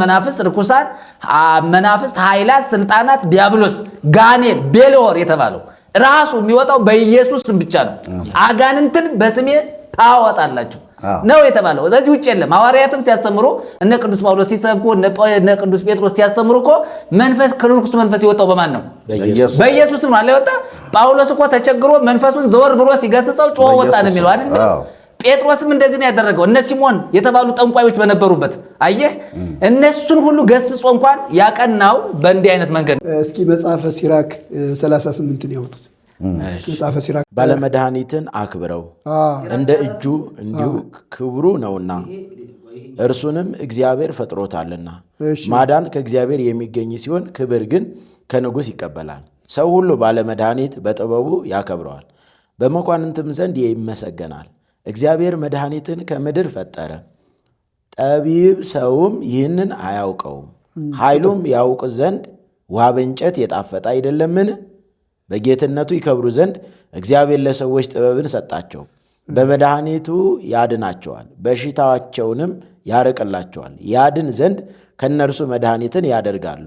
መናፍስት፣ ኃይላት፣ ስልጣናት፣ ዲያብሎስ፣ ጋኔል፣ ቤልሆር የተባለው ራሱ የሚወጣው በኢየሱስ ስም ብቻ ነው። አጋንንትን በስሜ ታወጣላችሁ ነው የተባለው። ስለዚህ ውጭ የለም። ሐዋርያትም ሲያስተምሩ እነ ቅዱስ ጳውሎስ ሲሰብኩ እነ ቅዱስ ጴጥሮስ ሲያስተምሩ እኮ ከርኩስ መንፈስ የወጣው በማን ነው? በኢየሱስ ነው አለ ወጣ። ጳውሎስ እኮ ተቸግሮ መንፈሱን ዘወር ብሎ ሲገስጸው ጮሆ ወጣ ነው የሚለው አይደል? ጴጥሮስም እንደዚህ ነው ያደረገው። እነ ሲሞን የተባሉ ጠንቋዮች በነበሩበት አየህ፣ እነሱን ሁሉ ገስጾ እንኳን ያቀናው በእንዲህ አይነት መንገድ። እስኪ መጽሐፈ ሲራክ 38ን ያወጡት። መጽሐፈ ሲራክ ባለመድኃኒትን አክብረው እንደ እጁ እንዲሁ ክብሩ ነውና እርሱንም እግዚአብሔር ፈጥሮታልና። ማዳን ከእግዚአብሔር የሚገኝ ሲሆን ክብር ግን ከንጉሥ ይቀበላል። ሰው ሁሉ ባለመድኃኒት በጥበቡ ያከብረዋል፣ በመኳንንትም ዘንድ ይመሰገናል። እግዚአብሔር መድኃኒትን ከምድር ፈጠረ፣ ጠቢብ ሰውም ይህንን አያውቀውም። ኃይሉም ያውቅ ዘንድ ውሃ በእንጨት የጣፈጠ አይደለምን? በጌትነቱ ይከብሩ ዘንድ እግዚአብሔር ለሰዎች ጥበብን ሰጣቸው። በመድኃኒቱ ያድናቸዋል፣ በሽታቸውንም ያርቅላቸዋል። ያድን ዘንድ ከእነርሱ መድኃኒትን ያደርጋሉ፣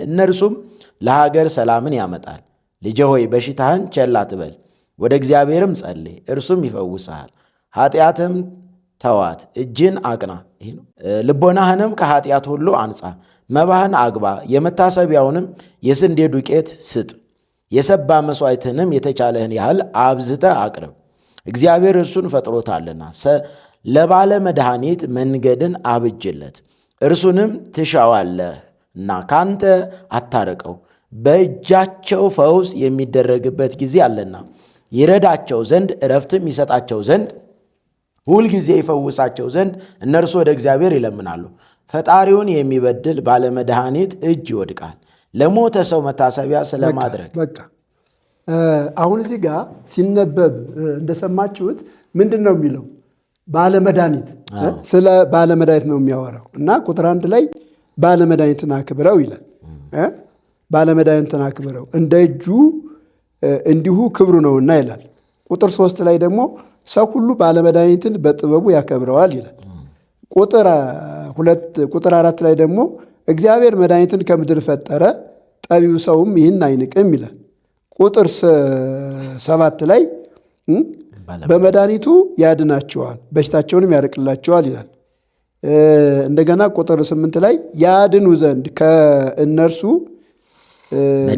እነርሱም ለሀገር ሰላምን ያመጣል። ልጄ ሆይ በሽታህን ቸል አትበል፣ ወደ እግዚአብሔርም ጸልይ፣ እርሱም ይፈውስሃል። ኃጢአትም ተዋት፣ እጅን አቅና፣ ልቦናህንም ከኃጢአት ሁሉ አንጻ። መባህን አግባ፣ የመታሰቢያውንም የስንዴ ዱቄት ስጥ። የሰባ መሥዋዕትንም የተቻለህን ያህል አብዝተህ አቅርብ። እግዚአብሔር እርሱን ፈጥሮታልና ለባለ መድኃኒት መንገድን አብጅለት። እርሱንም ትሻዋለህና ካንተ አታርቀው። በእጃቸው ፈውስ የሚደረግበት ጊዜ አለና ይረዳቸው ዘንድ ዕረፍትም ይሰጣቸው ዘንድ ሁልጊዜ ይፈውሳቸው ዘንድ እነርሱ ወደ እግዚአብሔር ይለምናሉ። ፈጣሪውን የሚበድል ባለመድኃኒት እጅ ይወድቃል፣ ለሞተ ሰው መታሰቢያ ስለማድረግ። በቃ አሁን እዚህ ጋር ሲነበብ እንደሰማችሁት ምንድን ነው የሚለው? ባለመድኃኒት ስለ ባለመድኃኒት ነው የሚያወራው እና ቁጥር 1 ላይ ባለመድኃኒትን አክብረው ይላል። ባለመድኃኒትን አክብረው እንደ እጁ እንዲሁ ክብሩ ነውና ይላል። ቁጥር 3 ላይ ደግሞ ሰው ሁሉ ባለመድኃኒትን በጥበቡ ያከብረዋል ይላል። ቁጥር 4 ላይ ደግሞ እግዚአብሔር መድኃኒትን ከምድር ፈጠረ፣ ጠቢው ሰውም ይህን አይንቅም ይላል። ቁጥር 7 ላይ በመድኃኒቱ ያድናቸዋል፣ በሽታቸውንም ያርቅላቸዋል ይላል። እንደገና ቁጥር 8 ላይ ያድኑ ዘንድ ከእነርሱ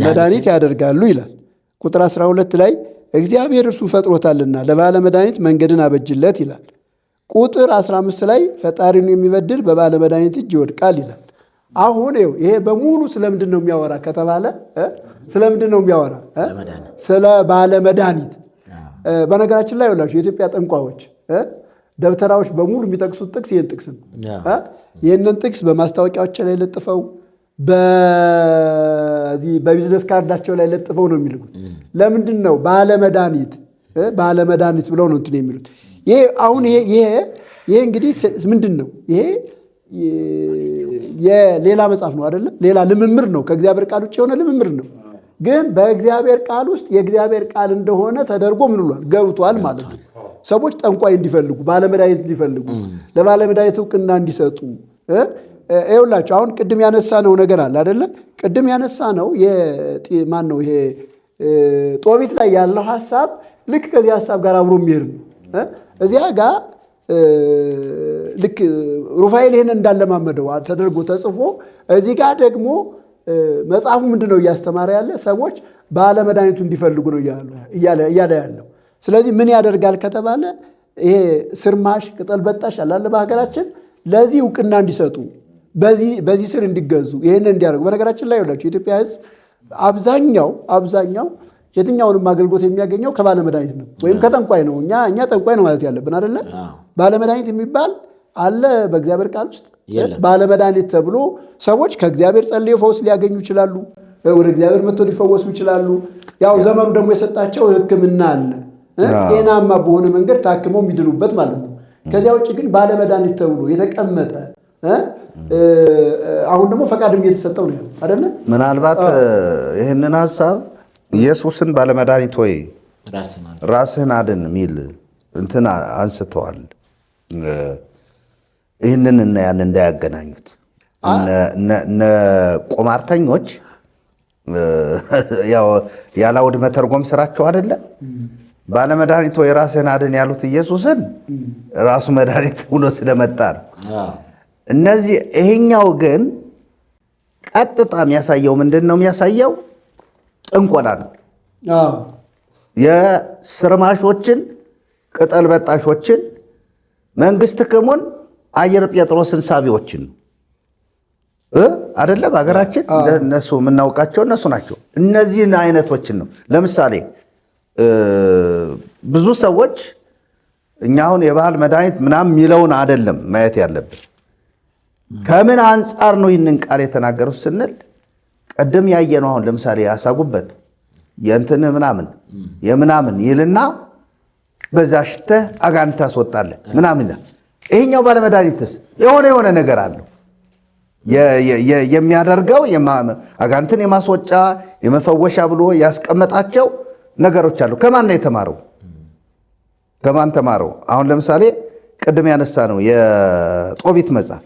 መድኃኒት ያደርጋሉ ይላል። ቁጥር 12 ላይ እግዚአብሔር እርሱ ፈጥሮታልና ለባለ መድኃኒት መንገድን አበጅለት ይላል። ቁጥር 15 ላይ ፈጣሪውን የሚበድል በባለ መድኃኒት እጅ ይወድቃል ይላል። አሁን ይሄ በሙሉ ስለምንድን ነው የሚያወራ ከተባለ ስለምንድን ነው የሚያወራ? ስለ ባለ መድኃኒት። በነገራችን ላይ ይኸውላችሁ የኢትዮጵያ ጠንቋዮች ደብተራዎች በሙሉ የሚጠቅሱት ጥቅስ ይህን ጥቅስ ነው። ይህንን ጥቅስ በማስታወቂያዎች ላይ ለጥፈው በቢዝነስ ካርዳቸው ላይ ለጥፈው ነው የሚልኩት። ለምንድን ነው ባለመድኃኒት ብለው ነው እንትን የሚሉት? ይሄ አሁን ይሄ እንግዲህ ምንድን ነው? ይሄ የሌላ መጽሐፍ ነው አይደለም? ሌላ ልምምር ነው። ከእግዚአብሔር ቃል ውጭ የሆነ ልምምር ነው። ግን በእግዚአብሔር ቃል ውስጥ የእግዚአብሔር ቃል እንደሆነ ተደርጎ ምን ብሏል? ገብቷል ማለት ነው። ሰዎች ጠንቋይ እንዲፈልጉ፣ ባለመድኃኒት እንዲፈልጉ፣ ለባለመድኃኒት እውቅና እንዲሰጡ ይኸውላችሁ አሁን ቅድም ያነሳ ነው ነገር አለ አይደለ? ቅድም ያነሳ ነው ማን ነው ይሄ ጦቢት ላይ ያለው ሐሳብ ልክ ከዚህ ሐሳብ ጋር አብሮ የሚሄድ ነው። እዚያ ጋር ልክ ሩፋኤል ይሄን እንዳለማመደው ተደርጎ ተጽፎ እዚህ ጋር ደግሞ መጽሐፉ ምንድነው እያስተማረ ያለ? ሰዎች ባለመድኃኒቱ እንዲፈልጉ ነው እያለ ያለው። ስለዚህ ምን ያደርጋል ከተባለ ይሄ ስርማሽ ቅጠል በጣሽ አላለ በሀገራችን ለዚህ እውቅና እንዲሰጡ በዚህ ስር እንዲገዙ ይህንን እንዲያደርጉ። በነገራችን ላይ ይኸውላችሁ የኢትዮጵያ ሕዝብ አብዛኛው የትኛውንም አገልግሎት የሚያገኘው ከባለመድኃኒት ነው ወይም ከጠንቋይ ነው። እኛ ጠንቋይ ነው ማለት ያለብን አይደለ? ባለመድኃኒት የሚባል አለ በእግዚአብሔር ቃል ውስጥ። ባለመድኃኒት ተብሎ ሰዎች ከእግዚአብሔር ጸልየው ፈውስ ሊያገኙ ይችላሉ። ወደ እግዚአብሔር መጥተው ሊፈወሱ ይችላሉ። ያው ዘመኑ ደግሞ የሰጣቸው ሕክምና አለ ጤናማ በሆነ መንገድ ታክመው የሚድኑበት ማለት ነው። ከዚያ ውጭ ግን ባለመድኃኒት ተብሎ የተቀመጠ አሁን ደግሞ ፈቃድም እየተሰጠው ነው አይደለ? ምናልባት ይህንን ሀሳብ ኢየሱስን ባለመድኃኒት ወይ ራስህን አድን የሚል እንትን አንስተዋል። ይህንን እና ያን እንዳያገናኙት እነ ቁማርተኞች ያው ያላውድ መተርጎም ስራቸው አይደለ? ባለመድኃኒት ወይ ራስህን አድን ያሉት ኢየሱስን ራሱ መድኃኒት ሆኖ ስለመጣ ነው። እነዚህ ይሄኛው ግን ቀጥታ የሚያሳየው ምንድን ነው? የሚያሳየው ጥንቆላ ነው። የስርማሾችን ቅጠል በጣሾችን መንግስት ክሙን አየር ጴጥሮስን ሳቢዎችን አይደለም ሀገራችን እነሱ የምናውቃቸው እነሱ ናቸው። እነዚህን አይነቶችን ነው። ለምሳሌ ብዙ ሰዎች እኛ አሁን የባህል መድኃኒት ምናምን የሚለውን አይደለም ማየት ያለብን። ከምን አንጻር ነው ይህንን ቃል የተናገሩት ስንል ቀደም ያየነው አሁን ለምሳሌ ያሳጉበት የእንትን ምናምን ይልና በዛ ሽተህ አጋንንት ታስወጣለህ ምናምን። ይሄኛው ባለመድኃኒትስ የሆነ ነገር አለው የሚያደርገው አጋንንትን የማስወጫ የመፈወሻ ብሎ ያስቀመጣቸው ነገሮች አሉ። ከማን ነው የተማረው? ከማን ተማረው? አሁን ለምሳሌ ቅድም ያነሳ ነው የጦቢት መጽሐፍ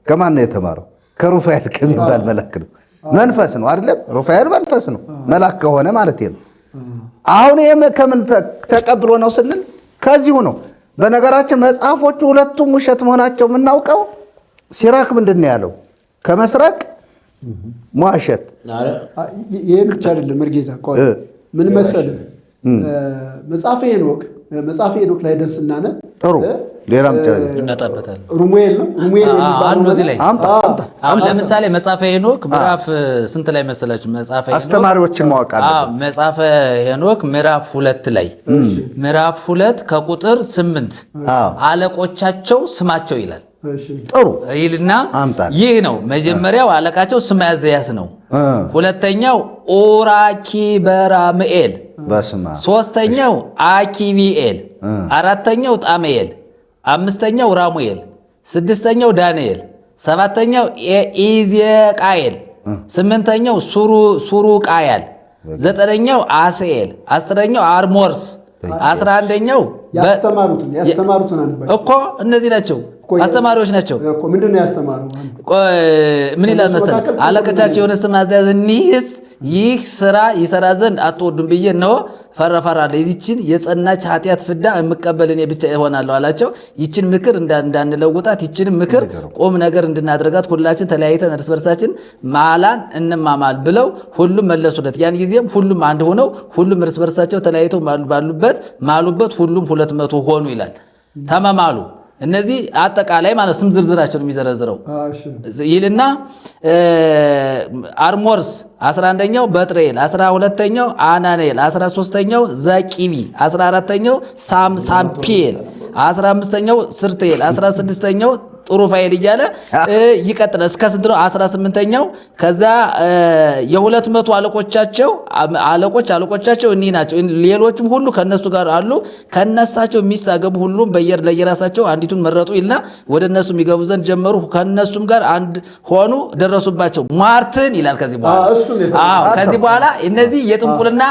ከማን ነው የተማረው? ከሩፋኤል ከሚባል መልአክ ነው። መንፈስ ነው አይደለም? ሩፋኤል መንፈስ ነው፣ መልአክ ከሆነ ማለት ነው። አሁን ይሄም ከምን ተቀብሎ ነው ስንል ከዚሁ ነው። በነገራችን መጽሐፎቹ ሁለቱም ውሸት መሆናቸው የምናውቀው ሲራክ ምንድን ነው ያለው? ከመስረቅ መዋሸት። ይሄ ብቻ አይደለም መርጌታ፣ ምን መሰለህ መጽሐፈ ሄኖክ ላይ ደርስና ነ ጥሩ ሌላም እናጣበታለን። ሩሙኤል አንዱ እዚህ ላይ አሁን ለምሳሌ መጽሐፈ ሄኖክ ምዕራፍ ስንት ላይ መሰላችሁ? መጽሐፈ ሄኖክ አስተማሪዎችን ማወቅ አለብን። መጽሐፈ ሄኖክ ምዕራፍ 2 ላይ ምዕራፍ 2 ከቁጥር 8 አለቆቻቸው ስማቸው ይላል። ጥሩ ይልና ይህ ነው መጀመሪያው አለቃቸው ስመ ያዘያስ ነው። ሁለተኛው ኦራኪበራምኤል፣ ሶስተኛው አኪቢኤል፣ አራተኛው ጣምኤል፣ አምስተኛው ራሙኤል፣ ስድስተኛው ዳንኤል፣ ሰባተኛው ኢዜቃኤል፣ ስምንተኛው ሱሩቃያል፣ ዘጠነኛው አስኤል፣ አስረኛው አርሞርስ፣ 11ኛው ያስተማሩትን እኮ እነዚህ ናቸው። አስተማሪዎች ናቸው። ምንድን ነው ያስተማረው? ምን ይላል መሰለህ? አለቆቻቸው የሆነ ስም አዘያዝ ይህ ስራ ይሰራ ዘንድ አትወዱም ብዬ ነው ፈራለሁ። ይህችን የጸናች ኃጢአት ፍዳ የምቀበል እኔ ብቻ እሆናለሁ አላቸው። ይችን ምክር እንዳንለውጣት፣ ይችን ምክር ቁም ነገር እንድናደርጋት ሁላችን ተለያይተን እርስ በርሳችን ማላን እንማማል ብለው ሁሉም መለሱለት። ያን ጊዜም ሁሉም አንድ ሆነው ሁሉም እርስ በርሳቸው ተለያይተው ማሉበት ሁሉም 200 ሆኑ ይላል። ተመማሉ። እነዚህ አጠቃላይ ማለት ስም ዝርዝራቸውን የሚዘረዝረው ይልና አርሞርስ 11ኛው በጥሬል፣ 12ኛው አናኔል፣ 13ኛው ዘቂቢ፣ 14ኛው ሳምሳምፒል፣ 15ኛው ስርቴል፣ 16ኛው ጡሩፋኤል እያለ ይቀጥላል። እስከ ስንት ነው? 18ኛው። ከዛ የ200 አለቆቻቸው እኒህ ናቸው። ሌሎችም ሁሉ ከነሱ ጋር አሉ። ከነሳቸው ሚስት አገቡ። ሁሉም ለየራሳቸው አንዲቱን መረጡ ይልና ወደ እነሱ የሚገቡ ዘንድ ጀመሩ። ከነሱም ጋር አንድ ሆኑ፣ ደረሱባቸው። ሟርትን ይላል። ከዚህ በኋላ እነዚህ የጥንቁልና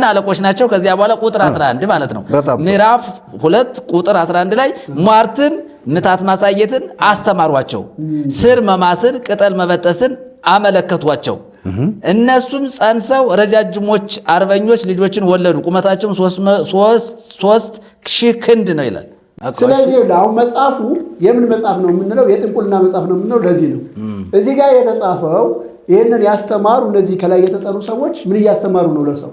አለቆች ናቸው። ከዚያ በኋላ ቁጥር 11 ማለት ነው። ምዕራፍ 2 ቁጥር 11 ላይ ሟርትን፣ ምታት ማሳየትን አስተማሯቸው። ስር መማስን፣ ቅጠል መበጠስን አመለከቷቸው። እነሱም ጸንሰው ረጃጅሞች አርበኞች ልጆችን ወለዱ። ቁመታቸውም 3,000 ክንድ ነው ይላል። ስለዚህ አሁን መጽሐፉ የምን መጽሐፍ ነው የምንለው? የጥንቁልና መጽሐፍ ነው የምንለው ለዚህ ነው። እዚህ ጋር የተጻፈው ይህንን ያስተማሩ እነዚህ ከላይ የተጠሩ ሰዎች ምን እያስተማሩ ነው? ለሰው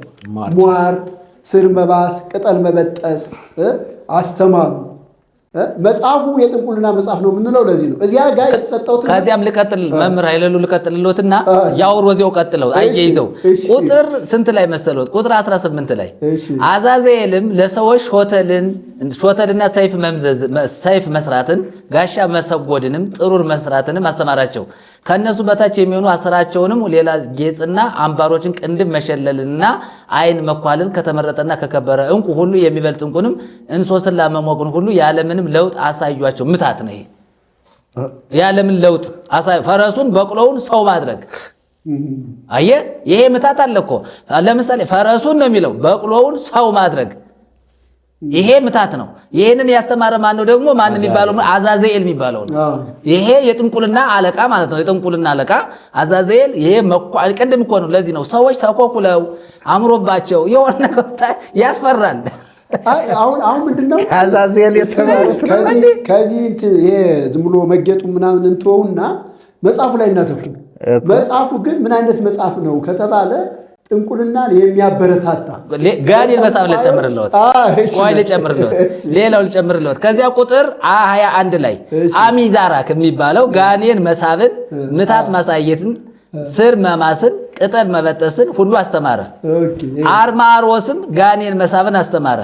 ሟርት፣ ስር መባስ፣ ቅጠል መበጠስ አስተማሩ። መጽሐፉ የጥንቁልና መጽሐፍ ነው የምንለው ለዚህ ነው። እዚያ ጋር የተሰጠው ከዚያም ልቀጥል መምህር ኃይለሉ ልቀጥልሎትና ያወሩ ወዚያው ቀጥለው አያይዘው ቁጥር ስንት ላይ መሰሎት? ቁጥር 18 ላይ አዛዜልም ለሰዎች ሾተልና ሰይፍ መስራትን ጋሻ መሰጎድንም ጥሩር መስራትንም አስተማራቸው። ከነሱ በታች የሚሆኑ አስራቸውንም ሌላ ጌጽና አምባሮችን ቅንድብ መሸለልና አይን መኳልን ከተመረጠና ከከበረ እንቁ ሁሉ የሚበልጥ እንቁንም እንሶስላ መሞቅን ሁሉ ያለምንም ለውጥ አሳዩአቸው። ምታት ነው ይሄ። ያለምን ለውጥ ፈረሱን በቅሎውን ሰው ማድረግ አየ። ይሄ ምታት አለ እኮ። ለምሳሌ ፈረሱን ነው የሚለው በቅሎውን ሰው ማድረግ ይሄ ምታት ነው። ይሄንን ያስተማረ ማን ነው ደግሞ? ማን የሚባለው? አዛዜል የሚባለው ነው። ይሄ የጥንቁልና አለቃ ማለት ነው። የጥንቁልና አለቃ አዛዜል። ይሄ ቅድም እኮ ነው። ለዚህ ነው ሰዎች ተኮኩለው አምሮባቸው የሆነ ነገር ያስፈራል። አሁን ምንድነው አዛዜል የተባሉት ከዚህ ይሄ ዝም ብሎ መጌጡ ምናምን እንትወውና መጽሐፉ ላይ እናተኩር። መጽሐፉ ግን ምን አይነት መጽሐፍ ነው ከተባለ ጥንቁልናን የሚያበረታታ ጋኔን መሳብ ልጨምርልዎት፣ ቆይ ልጨምርልዎት፣ ሌላው ልጨምርልዎት። ከዚያ ቁጥር 21 ላይ አሚዛራክ የሚባለው ጋኔን መሳብን፣ ምታት ማሳየትን፣ ስር መማስን፣ ቅጠል መበጠስን ሁሉ አስተማረ። አርማሮስም ጋኔን መሳብን አስተማረ።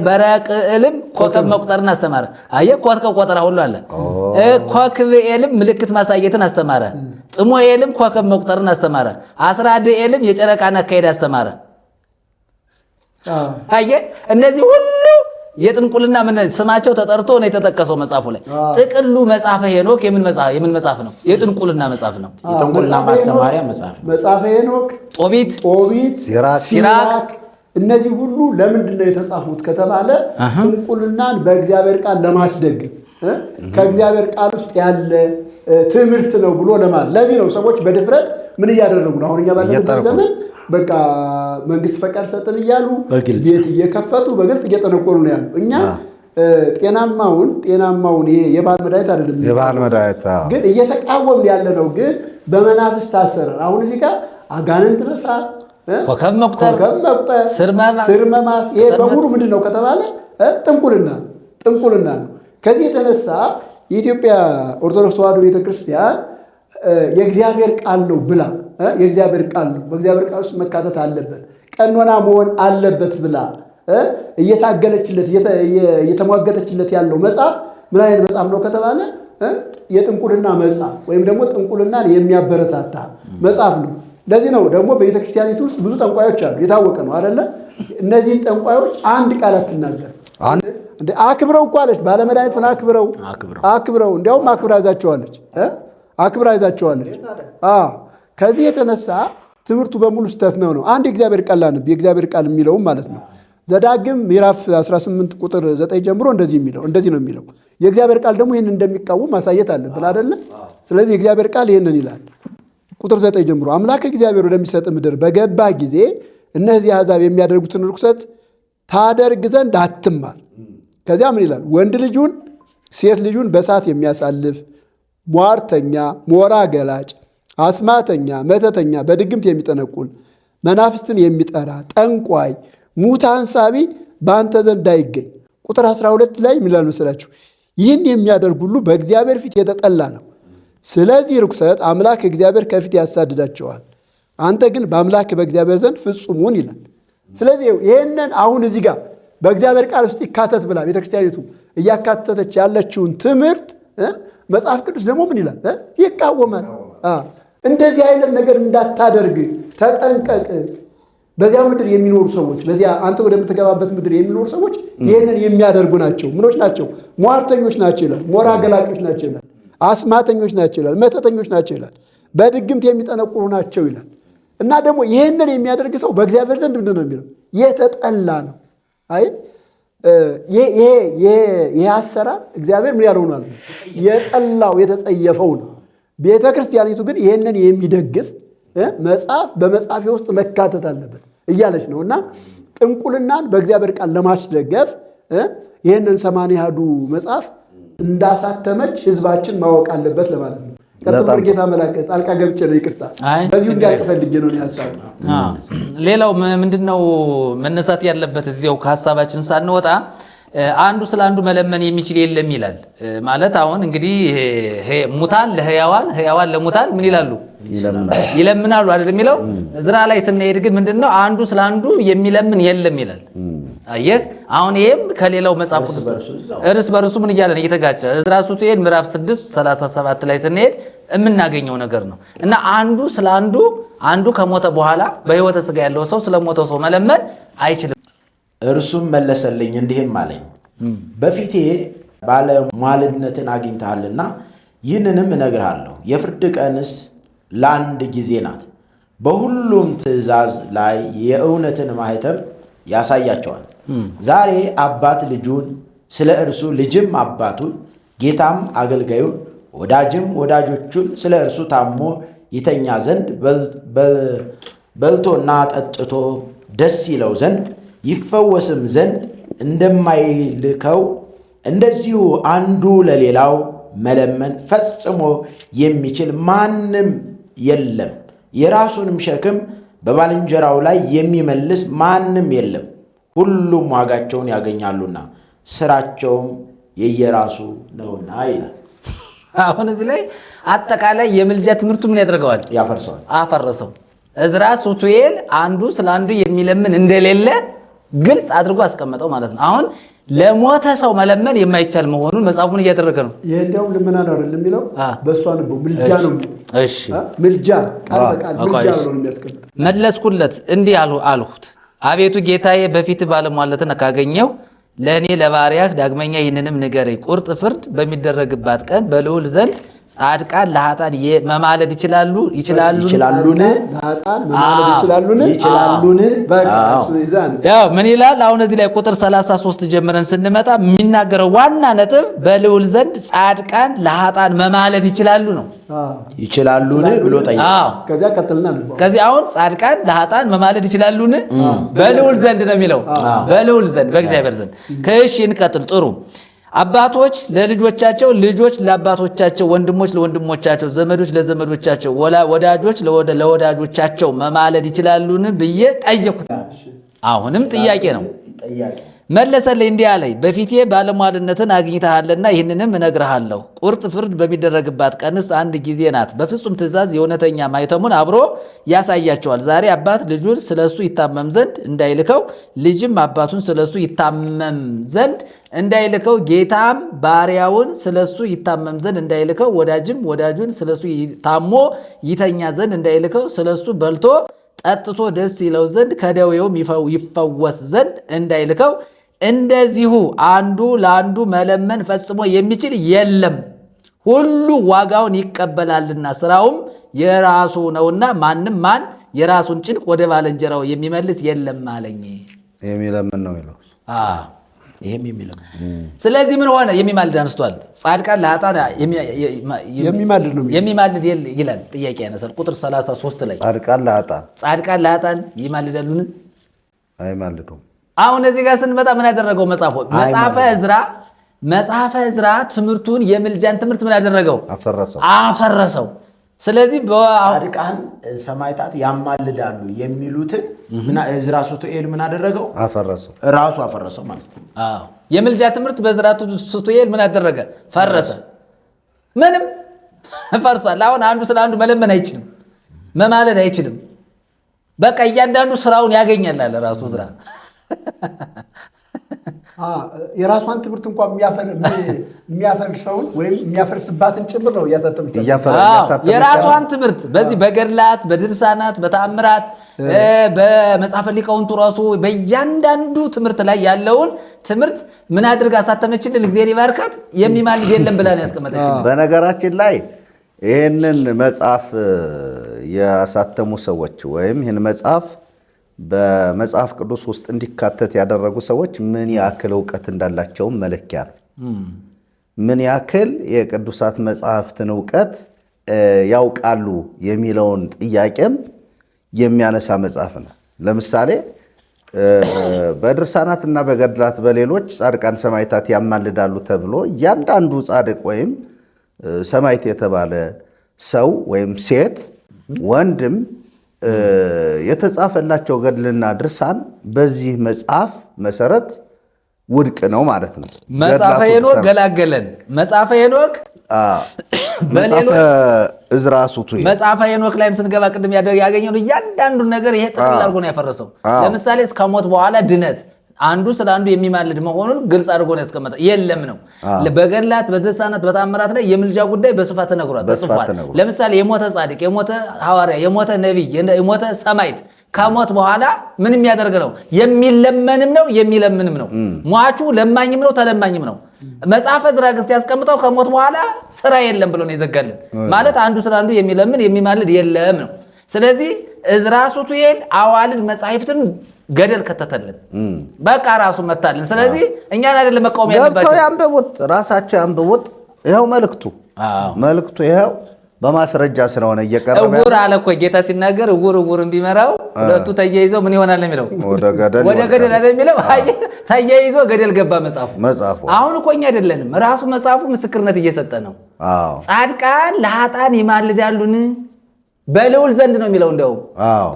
በረቅዕልም ኮከብ መቁጠርን አስተማረ። አየህ ኮከብ ቆጠራ ሁሉ አለ። ኮክብኤልም ምልክት ማሳየትን አስተማረ። ጥሞኤልም ኮከብ መቁጠርን አስተማረ። አስራድኤልም የጨረቃን አካሄድ አስተማረ። አየህ እነዚህ ሁሉ የጥንቁልና ስማቸው ተጠርቶ ነው የተጠቀሰው መጽሐፉ ላይ። ጥቅሉ መጽሐፈ ሄኖክ የምን መጽሐፍ ነው? የጥንቁልና መጽሐፍ ነው። የጥንቁልና ማስተማሪያ መጽሐፍ ነው። መጽሐፈ ሄኖክ፣ ጦቢት፣ ሲራክ እነዚህ ሁሉ ለምንድን ነው የተጻፉት ከተባለ ጥንቁልናን በእግዚአብሔር ቃል ለማስደገፍ ከእግዚአብሔር ቃል ውስጥ ያለ ትምህርት ነው ብሎ ለማለት። ለዚህ ነው ሰዎች በድፍረት ምን እያደረጉ ነው? አሁን እኛ ባለንበት ዘመን በቃ መንግስት ፈቃድ ሰጥን እያሉ ቤት እየከፈቱ በግልጥ እየጠነቆሉ ነው ያሉ። እኛ ጤናማውን ይሄ የባህል መድኃኒት አይደለም፣ የባህል መድኃኒት ግን እየተቃወምን ያለ ነው። ግን በመናፍስት አሰራር አሁን እዚህ ጋር አጋንንት መሳብ፣ ኮከብ መቁጠር፣ ስር መማስ ይሄ በሙሉ ምንድን ነው ከተባለ ጥንቁልና ነው። ከዚህ የተነሳ የኢትዮጵያ ኦርቶዶክስ ተዋሕዶ ቤተክርስቲያን የእግዚአብሔር ቃል ነው ብላ የእግዚአብሔር ቃል ነው በእግዚአብሔር ቃል ውስጥ መካተት አለበት ቀኖና መሆን አለበት ብላ እየታገለችለት እየተሟገተችለት ያለው መጽሐፍ ምን አይነት መጽሐፍ ነው ከተባለ የጥንቁልና መጽሐፍ ወይም ደግሞ ጥንቁልናን የሚያበረታታ መጽሐፍ ነው። ለዚህ ነው ደግሞ በቤተክርስቲያኒቱ ውስጥ ብዙ ጠንቋዮች አሉ፣ የታወቀ ነው አይደለ? እነዚህን ጠንቋዮች አንድ ቃል አትናገር አክብረው እኮ አለች። ባለመድኃኒቱን አክብረው እንዲያውም አክብራ ይዛቸዋለች። ከዚህ የተነሳ ትምህርቱ በሙሉ ስተት ነው። አንድ የእግዚአብሔር ቃል አንብ፣ የእግዚአብሔር ቃል የሚለውም ማለት ነው። ዘዳግም ምዕራፍ 18 ቁጥር 9 ጀምሮ እንደዚህ ነው የሚለው። የእግዚአብሔር ቃል ደግሞ ይህን እንደሚቃወም ማሳየት አለብን አይደለ? ስለዚህ የእግዚአብሔር ቃል ይህንን ይላል። ቁጥር 9 ጀምሮ አምላክ እግዚአብሔር ወደሚሰጥ ምድር በገባ ጊዜ እነዚህ አሕዛብ የሚያደርጉትን ርኩሰት ታደርግ ዘንድ አትማር። ከዚያ ምን ይላል? ወንድ ልጁን ሴት ልጁን በእሳት የሚያሳልፍ ሟርተኛ፣ ሞራ ገላጭ፣ አስማተኛ፣ መተተኛ፣ በድግምት የሚጠነቁል፣ መናፍስትን የሚጠራ ጠንቋይ፣ ሙት አንሳቢ በአንተ ዘንድ አይገኝ። ቁጥር 12 ላይ ምን ይላል መሰላችሁ? ይህን የሚያደርግ ሁሉ በእግዚአብሔር ፊት የተጠላ ነው። ስለዚህ ርኩሰት አምላክ እግዚአብሔር ከፊት ያሳድዳቸዋል። አንተ ግን በአምላክ በእግዚአብሔር ዘንድ ፍጹሙን ይላል። ስለዚህ ይህንን አሁን እዚህ ጋር በእግዚአብሔር ቃል ውስጥ ይካተት ብላ ቤተክርስቲያኒቱ እያካተተች ያለችውን ትምህርት መጽሐፍ ቅዱስ ደግሞ ምን ይላል? ይቃወማል። እንደዚህ አይነት ነገር እንዳታደርግ ተጠንቀቅ። በዚያ ምድር የሚኖሩ ሰዎች በዚያ አንተ ወደምትገባበት ምድር የሚኖሩ ሰዎች ይህንን የሚያደርጉ ናቸው። ምኖች ናቸው? ሟርተኞች ናቸው ይላል። ሞራ ገላጮች ናቸው ይላል። አስማተኞች ናቸው ይላል። መተተኞች ናቸው ይላል። በድግምት የሚጠነቁሩ ናቸው ይላል። እና ደግሞ ይህንን የሚያደርግ ሰው በእግዚአብሔር ዘንድ ምንድን ነው የሚለው? የተጠላ ነው። አይ ይሄ አሰራር እግዚአብሔር ምን ያለው ነው? የጠላው የተጸየፈው ነው። ቤተ ክርስቲያኒቱ ግን ይህንን የሚደግፍ መጽሐፍ በመጽሐፌ ውስጥ መካተት አለበት እያለች ነው። እና ጥንቁልናን በእግዚአብሔር ቃል ለማስደገፍ ይህንን 80 አሐዱ መጽሐፍ እንዳሳተመች ህዝባችን ማወቅ አለበት ለማለት ነው። ከተመር ጌታ መላከ ጣልቃ ገብቼ ነው ይቅርታ። በዚሁ እንዳልፈልግ ነው ያሳብ። ሌላው ምንድነው መነሳት ያለበት እዚያው ከሐሳባችን ሳንወጣ አንዱ ስለ አንዱ መለመን የሚችል የለም ይላል። ማለት አሁን እንግዲህ ሙታን ለህያዋን ህያዋን ለሙታን ምን ይላሉ? ይለምናሉ አይደል የሚለው። ዕዝራ ላይ ስንሄድ ግን ምንድነው አንዱ ስለ አንዱ የሚለምን የለም ይላል። አየህ አሁን ይሄም ከሌላው መጽሐፍ ቅዱስ እርስ በርሱ ምን እያለ ነው እየተጋጨ። ዕዝራ ሱቱኤል ምዕራፍ 6:37 ላይ ስንሄድ የምናገኘው ነገር ነው። እና አንዱ ስለ አንዱ ከሞተ በኋላ በህይወተ ሥጋ ያለው ሰው ስለሞተው ሰው መለመን አይችልም። እርሱም መለሰልኝ እንዲህም አለኝ፣ በፊቴ ባለሟልነትን አግኝተሃልና ይህንንም እነግርሃለሁ። የፍርድ ቀንስ ለአንድ ጊዜ ናት። በሁሉም ትእዛዝ ላይ የእውነትን ማኅተም ያሳያቸዋል። ዛሬ አባት ልጁን፣ ስለ እርሱ ልጅም አባቱን፣ ጌታም አገልጋዩን፣ ወዳጅም ወዳጆቹን ስለ እርሱ ታሞ ይተኛ ዘንድ በልቶና ጠጥቶ ደስ ይለው ዘንድ ይፈወስም ዘንድ እንደማይልከው እንደዚሁ አንዱ ለሌላው መለመን ፈጽሞ የሚችል ማንም የለም። የራሱንም ሸክም በባልንጀራው ላይ የሚመልስ ማንም የለም። ሁሉም ዋጋቸውን ያገኛሉና ስራቸውም የየራሱ ነውና ይላል። አሁን እዚህ ላይ አጠቃላይ የምልጃ ትምህርቱ ምን ያደርገዋል? ያፈርሰዋል። አፈረሰው። ዕዝራ ሱቱኤል አንዱ ስለ አንዱ የሚለምን እንደሌለ ግልጽ አድርጎ አስቀመጠው ማለት ነው። አሁን ለሞተ ሰው መለመን የማይቻል መሆኑን መጽሐፉን እያደረገ ነው። ይሄ እንዲያውም ልመና ነው አይደል የሚለው በእሷ ነው ምልጃ ነው። እሺ ምልጃ ቃል በቃል ምልጃ ነው የሚያስቀምጠው። መለስኩለት እንዲህ አልሁት፣ አቤቱ ጌታዬ በፊት ባለሟልነትን ካገኘው ለእኔ ለባሪያህ ዳግመኛ ይህንንም ንገረኝ። ቁርጥ ፍርድ በሚደረግባት ቀን በልዑል ዘንድ ጻድቃን ለኃጥአን መማለድ ይችላሉን? ያው ምን ይላል አሁን እዚህ ላይ ቁጥር 33 ጀምረን ስንመጣ የሚናገረው ዋና ነጥብ በልዑል ዘንድ ጻድቃን ለኃጥአን መማለድ ይችላሉ ነው። ይችላሉን ብሎ ጠይቃ። ከዚያ ቀጥልና ነው። ከዚህ አሁን ጻድቃን ለኃጥአን መማለድ ይችላሉን? በልዑል ዘንድ ነው የሚለው። በልዑል ዘንድ በእግዚአብሔር ዘንድ። ከእሺ እንቀጥል። ጥሩ አባቶች ለልጆቻቸው፣ ልጆች ለአባቶቻቸው፣ ወንድሞች ለወንድሞቻቸው፣ ዘመዶች ለዘመዶቻቸው፣ ወዳጆች ለወዳጆቻቸው መማለድ ይችላሉን ብዬ ጠየኩት። አሁንም ጥያቄ ነው። መለሰልኝ እንዲህ አለኝ፣ በፊቴ ባለሟልነትን አግኝተሃልና ይህንንም እነግርሃለሁ። ቁርጥ ፍርድ በሚደረግባት ቀንስ አንድ ጊዜ ናት። በፍጹም ትእዛዝ የእውነተኛ ማኅተሙን አብሮ ያሳያቸዋል። ዛሬ አባት ልጁን ስለሱ ይታመም ዘንድ እንዳይልከው፣ ልጅም አባቱን ስለሱ ይታመም ዘንድ እንዳይልከው፣ ጌታም ባሪያውን ስለሱ ይታመም ዘንድ እንዳይልከው፣ ወዳጅም ወዳጁን ስለሱ ታሞ ይተኛ ዘንድ እንዳይልከው፣ ስለሱ በልቶ ጠጥቶ ደስ ይለው ዘንድ ከደዌውም ይፈወስ ዘንድ እንዳይልከው፣ እንደዚሁ አንዱ ለአንዱ መለመን ፈጽሞ የሚችል የለም። ሁሉ ዋጋውን ይቀበላልና ስራውም የራሱ ነውና ማንም ማን የራሱን ጭንቅ ወደ ባልንጀራው የሚመልስ የለም አለኝ። የሚለምን ነው የሚለው። ይሄም የሚለምን። ስለዚህ ምን ሆነ? የሚማልድ አንስቷል። ጻድቃን ለኃጥአን የሚማልድ ይላል። ጥያቄ ያነሳል። ቁጥር 33 ላይ ጻድቃን ለኃጥአን ይማልዳሉን? አይማልዱም። አሁን እዚህ ጋር ስንመጣ ምን ያደረገው መጽሐፈ ዕዝራ ትምህርቱን የምልጃን ትምህርት ምን ያደረገው? አፈረሰው። ስለዚህ ጻድቃን ሰማዕታት ያማልዳሉ የሚሉትን ዕዝራ ሱቱኤል ምን አደረገው? አፈረሰው። ራሱ አፈረሰው ማለት ነው። የምልጃ ትምህርት በዕዝራ ሱቱኤል ምን አደረገ? ፈረሰ። ምንም ፈርሷል። አሁን አንዱ ስለ አንዱ መለመን አይችልም፣ መማለድ አይችልም። በቃ እያንዳንዱ ስራውን ያገኛል አለ ራሱ ዕዝራ። የራሷን ትምህርት እንኳን የሚያፈርሰውን ወይም የሚያፈርስባትን ጭምር ነው እያሳተመች። የራሷን ትምህርት በዚህ በገድላት፣ በድርሳናት፣ በተአምራት፣ በመጽሐፈ ሊቃውንቱ ራሱ በእያንዳንዱ ትምህርት ላይ ያለውን ትምህርት ምን አድርጋ አሳተመችልን? እግዚአብሔር ይባርካት። የሚማልድ የለም ብላ ነው ያስቀመጠችልን። በነገራችን ላይ ይህንን መጽሐፍ ያሳተሙ ሰዎች ወይም ይህን መጽሐፍ በመጽሐፍ ቅዱስ ውስጥ እንዲካተት ያደረጉ ሰዎች ምን ያክል እውቀት እንዳላቸውም መለኪያ ነው። ምን ያክል የቅዱሳት መጽሐፍትን እውቀት ያውቃሉ የሚለውን ጥያቄም የሚያነሳ መጽሐፍ ነው። ለምሳሌ በድርሳናትና በገድላት በሌሎች ጻድቃን ሰማዕታት ያማልዳሉ ተብሎ እያንዳንዱ ጻድቅ ወይም ሰማዕት የተባለ ሰው ወይም ሴት ወንድም የተጻፈላቸው ገድልና ድርሳን በዚህ መጽሐፍ መሰረት ውድቅ ነው ማለት ነው። መጽሐፈ ሄኖክ ገላገለን። መጽሐፈ ሄኖክ መጽሐፈ ዕዝራ ሱቱኤል መጽሐፈ ሄኖክ ላይም ስንገባ ቅድም ያገኘውን እያንዳንዱን ነገር ይሄ ጥቅል አድርጎ ነው ያፈረሰው። ለምሳሌ እስከ ሞት በኋላ ድነት አንዱ ስለ አንዱ የሚማልድ መሆኑን ግልጽ አድርጎ ነው ያስቀመጠው። የለም ነው። በገድላት በድርሳናት በተአምራት ላይ የምልጃ ጉዳይ በስፋት ተጽፏል። ለምሳሌ የሞተ ጻድቅ፣ የሞተ ሐዋርያ፣ የሞተ ነቢይ፣ የሞተ ሰማዕት ከሞት በኋላ ምን የሚያደርግ ነው? የሚለመንም ነው የሚለምንም ነው። ሟቹ ለማኝም ነው ተለማኝም ነው። መጽሐፈ ዕዝራ ግን ሲያስቀምጠው ከሞት በኋላ ስራ የለም ብሎ ነው የዘጋልን። ማለት አንዱ ስለ አንዱ የሚለምን የሚማልድ የለም ነው። ስለዚህ ዕዝራ ሱቱኤል አዋልድ መጻሕፍትን ገደል ከተተልን በቃ ራሱ መታልን። ስለዚህ እኛን አይደለም መቃወም ያለባቸው፣ ገብተው ያንብቡት፣ ራሳቸው ያንብቡት። ይኸው መልእክቱ ይኸው በማስረጃ ስለሆነ እየቀረበ እውር አለ እኮ ጌታ ሲናገር እውርን ቢመራው ሁለቱ ተያይዘው ምን ይሆናል ነው የሚለው? ወደ ገደል አይደል የሚለው? ተያይዞ ገደል ገባ መጽሐፉ። አሁን እኮ እኛ አይደለንም፣ ራሱ መጽሐፉ ምስክርነት እየሰጠ ነው። ጻድቃን ለኃጥአን ይማልዳሉን በልዑል ዘንድ ነው የሚለው። እንደው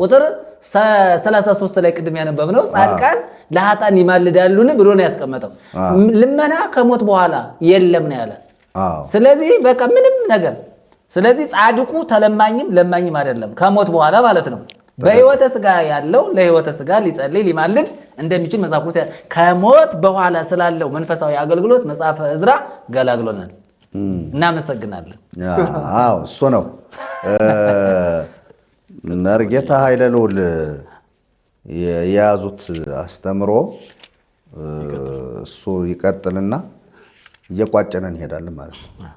ቁጥር 33 ላይ ቅድም ያነበብነው ጻድቃን ለኃጥአን ይማልዳሉን ብሎ ነው ያስቀመጠው። ልመና ከሞት በኋላ የለም ነው ያለ። ስለዚህ በቃ ምንም ነገር ስለዚህ ጻድቁ ተለማኝም ለማኝም አይደለም ከሞት በኋላ ማለት ነው። በሕይወተ ሥጋ ያለው ለሕይወተ ሥጋ ሊጸልይ ሊማልድ እንደሚችል መጽሐፍ ቅዱስ ከሞት በኋላ ስላለው መንፈሳዊ አገልግሎት መጽሐፈ ዕዝራ ገላግሎናል። እናመሰግናለን። አዎ እሱ ነው። መርጌታ ኃይለ ልዑል የያዙት አስተምሮ እሱ ይቀጥልና እየቋጨነን እንሄዳለን ማለት ነው።